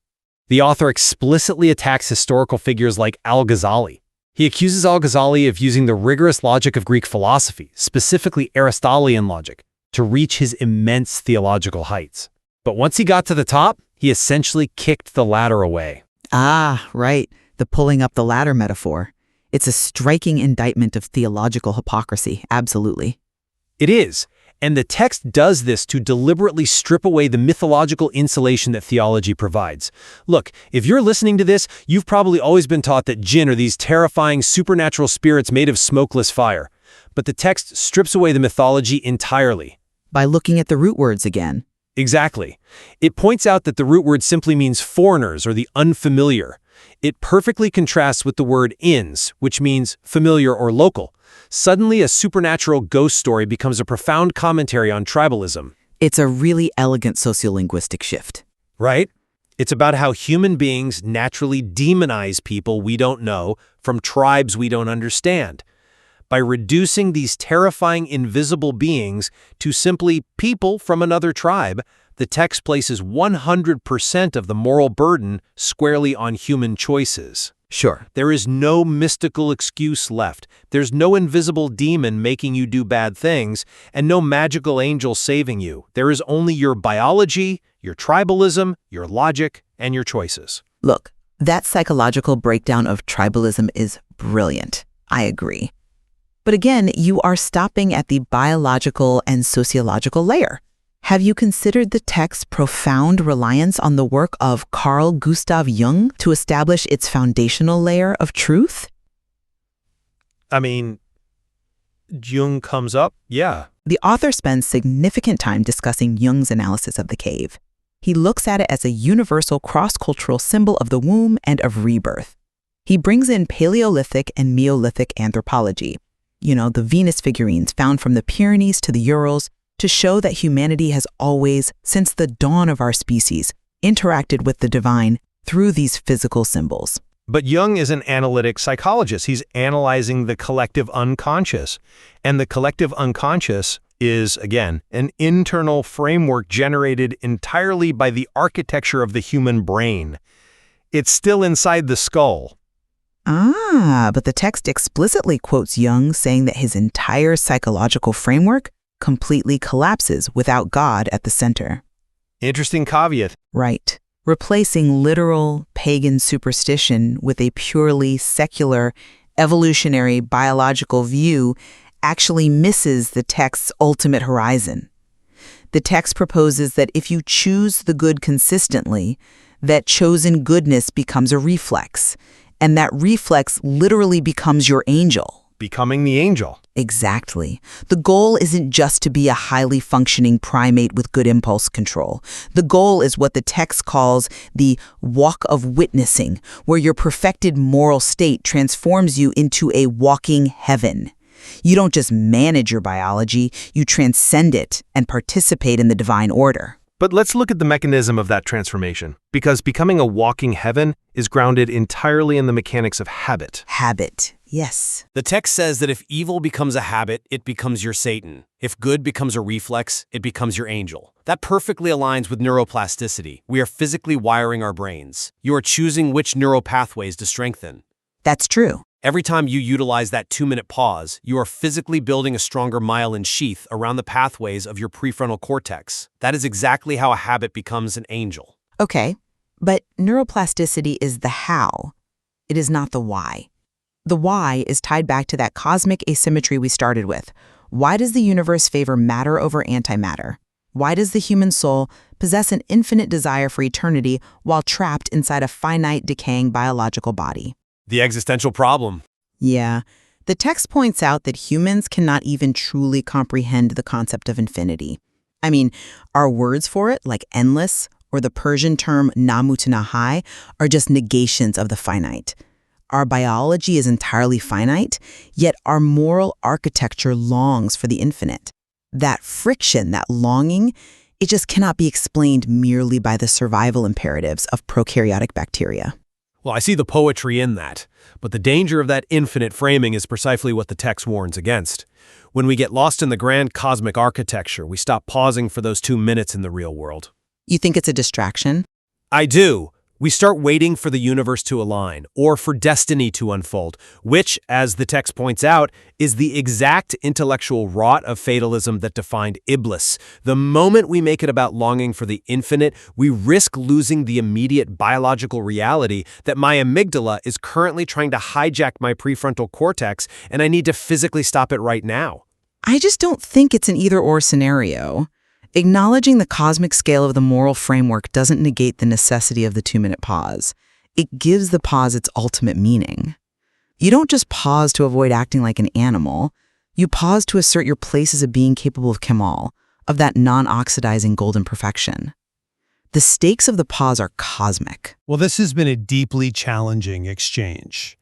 The author explicitly attacks historical figures like Al-Ghazali. He accuses Al-Ghazali of using the rigorous logic of Greek philosophy, specifically Aristotelian logic, to reach his immense theological heights. But once he got to the top, he essentially kicked the ladder away. Ah, right. The pulling up the ladder metaphor. It's a striking indictment of theological hypocrisy, absolutely. It is. And the text does this to deliberately strip away the mythological insulation that theology provides. Look, if you're listening to this, you've probably always been taught that jinn are these terrifying supernatural spirits made of smokeless fire. But the text strips away the mythology entirely. By looking at the root words again. Exactly. It points out that the root word simply means foreigners or the unfamiliar. It perfectly contrasts with the word ins, which means familiar or local. Suddenly, a supernatural ghost story becomes a profound commentary on tribalism. It's a really elegant sociolinguistic shift. Right? It's about how human beings naturally demonize people we don't know from tribes we don't understand. By reducing these terrifying invisible beings to simply people from another tribe, the text places 100% of the moral burden squarely on human choices. Sure. There is no mystical excuse left. There's no invisible demon making you do bad things, and no magical angel saving you. There is only your biology, your tribalism, your logic, and your choices. Look, that psychological breakdown of tribalism is brilliant. I agree. But again, you are stopping at the biological and sociological layer. Have you considered the text's profound reliance on the work of Carl Gustav Jung to establish its foundational layer of truth? I mean, Jung comes up, yeah. The author spends significant time discussing Jung's analysis of the cave. He looks at it as a universal cross-cultural symbol of the womb and of rebirth. He brings in Paleolithic and Neolithic anthropology, the Venus figurines found from the Pyrenees to the Urals, to show that humanity has always, since the dawn of our species, interacted with the divine through these physical symbols. But Jung is an analytic psychologist. He's analyzing the collective unconscious. And the collective unconscious is, again, an internal framework generated entirely by the architecture of the human brain. It's still inside the skull. But the text explicitly quotes Jung saying that his entire psychological framework completely collapses without God at the center. Interesting caveat. Right. Replacing literal pagan superstition with a purely secular, evolutionary, biological view actually misses the text's ultimate horizon. The text proposes that if you choose the good consistently, that chosen goodness becomes a reflex, and that reflex literally becomes your angel. Becoming the angel. Exactly. The goal isn't just to be a highly functioning primate with good impulse control. The goal is what the text calls the walk of witnessing, where your perfected moral state transforms you into a walking heaven. You don't just manage your biology, you transcend it and participate in the divine order. But let's look at the mechanism of that transformation, because becoming a walking heaven is grounded entirely in the mechanics of habit. Habit. Yes. The text says that if evil becomes a habit, it becomes your Satan. If good becomes a reflex, it becomes your angel. That perfectly aligns with neuroplasticity. We are physically wiring our brains. You are choosing which neural pathways to strengthen. That's true. Every time you utilize that 2-minute pause, you are physically building a stronger myelin sheath around the pathways of your prefrontal cortex. That is exactly how a habit becomes an angel. Okay, but neuroplasticity is the how. It is not the why. The why is tied back to that cosmic asymmetry we started with. Why does the universe favor matter over antimatter? Why does the human soul possess an infinite desire for eternity while trapped inside a finite, decaying biological body? The existential problem. Yeah. The text points out that humans cannot even truly comprehend the concept of infinity. I mean, our words for it, like endless, or the Persian term namutanahai, are just negations of the finite. Our biology is entirely finite, yet our moral architecture longs for the infinite. That friction, that longing, it just cannot be explained merely by the survival imperatives of prokaryotic bacteria. Well, I see the poetry in that, but the danger of that infinite framing is precisely what the text warns against. When we get lost in the grand cosmic architecture, we stop pausing for those 2 minutes in the real world. You think it's a distraction? I do. We start waiting for the universe to align, or for destiny to unfold, which, as the text points out, is the exact intellectual rot of fatalism that defined Iblis. The moment we make it about longing for the infinite, we risk losing the immediate biological reality that my amygdala is currently trying to hijack my prefrontal cortex, and I need to physically stop it right now. I just don't think it's an either-or scenario. Acknowledging the cosmic scale of the moral framework doesn't negate the necessity of the 2-minute pause. It gives the pause its ultimate meaning. You don't just pause to avoid acting like an animal. You pause to assert your place as a being capable of Kemal, of that non-oxidizing golden perfection. The stakes of the pause are cosmic. Well, this has been a deeply challenging exchange.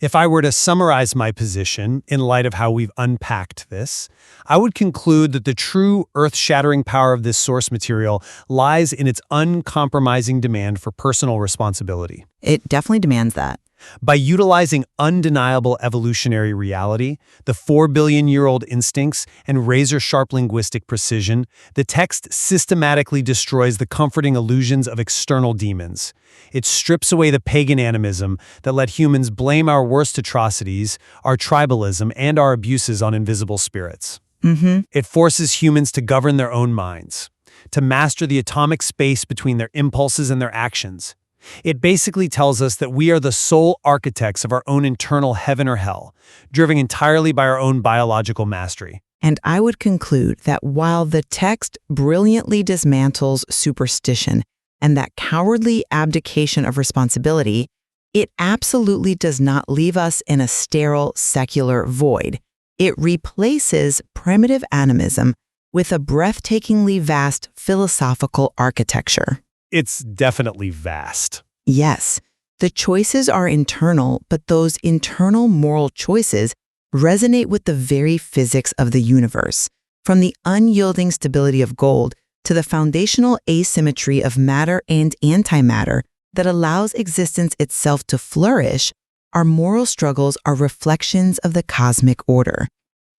If I were to summarize my position in light of how we've unpacked this, I would conclude that the true earth-shattering power of this source material lies in its uncompromising demand for personal responsibility. It definitely demands that. By utilizing undeniable evolutionary reality, the 4-billion-year-old instincts, and razor-sharp linguistic precision, the text systematically destroys the comforting illusions of external demons. It strips away the pagan animism that let humans blame our worst atrocities, our tribalism, and our abuses on invisible spirits. It forces humans to govern their own minds, to master the atomic space between their impulses and their actions. It basically tells us that we are the sole architects of our own internal heaven or hell, driven entirely by our own biological mastery. And I would conclude that while the text brilliantly dismantles superstition and that cowardly abdication of responsibility, it absolutely does not leave us in a sterile, secular void. It replaces primitive animism with a breathtakingly vast philosophical architecture. It's definitely vast. Yes, the choices are internal, but those internal moral choices resonate with the very physics of the universe. From the unyielding stability of gold to the foundational asymmetry of matter and antimatter that allows existence itself to flourish, our moral struggles are reflections of the cosmic order.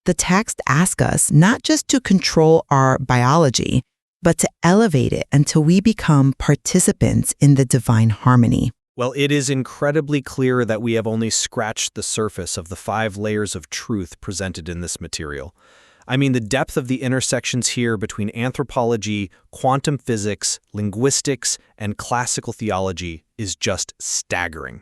The text asks us not just to control our biology, but to elevate it until we become participants in the divine harmony. Well, it is incredibly clear that we have only scratched the surface of the 5 layers of truth presented in this material. I mean, the depth of the intersections here between anthropology, quantum physics, linguistics, and classical theology is just staggering.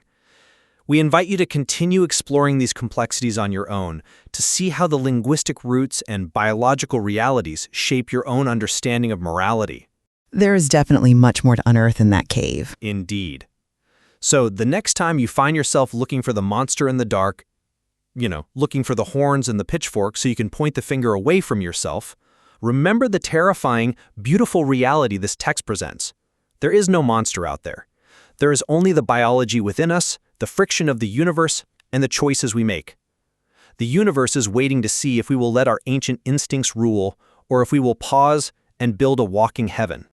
We invite you to continue exploring these complexities on your own, to see how the linguistic roots and biological realities shape your own understanding of morality. There is definitely much more to unearth in that cave. Indeed. So the next time you find yourself looking for the monster in the dark, looking for the horns and the pitchfork so you can point the finger away from yourself, remember the terrifying, beautiful reality this text presents. There is no monster out there. There is only the biology within us, the friction of the universe, and the choices we make. The universe is waiting to see if we will let our ancient instincts rule, or if we will pause and build a walking heaven.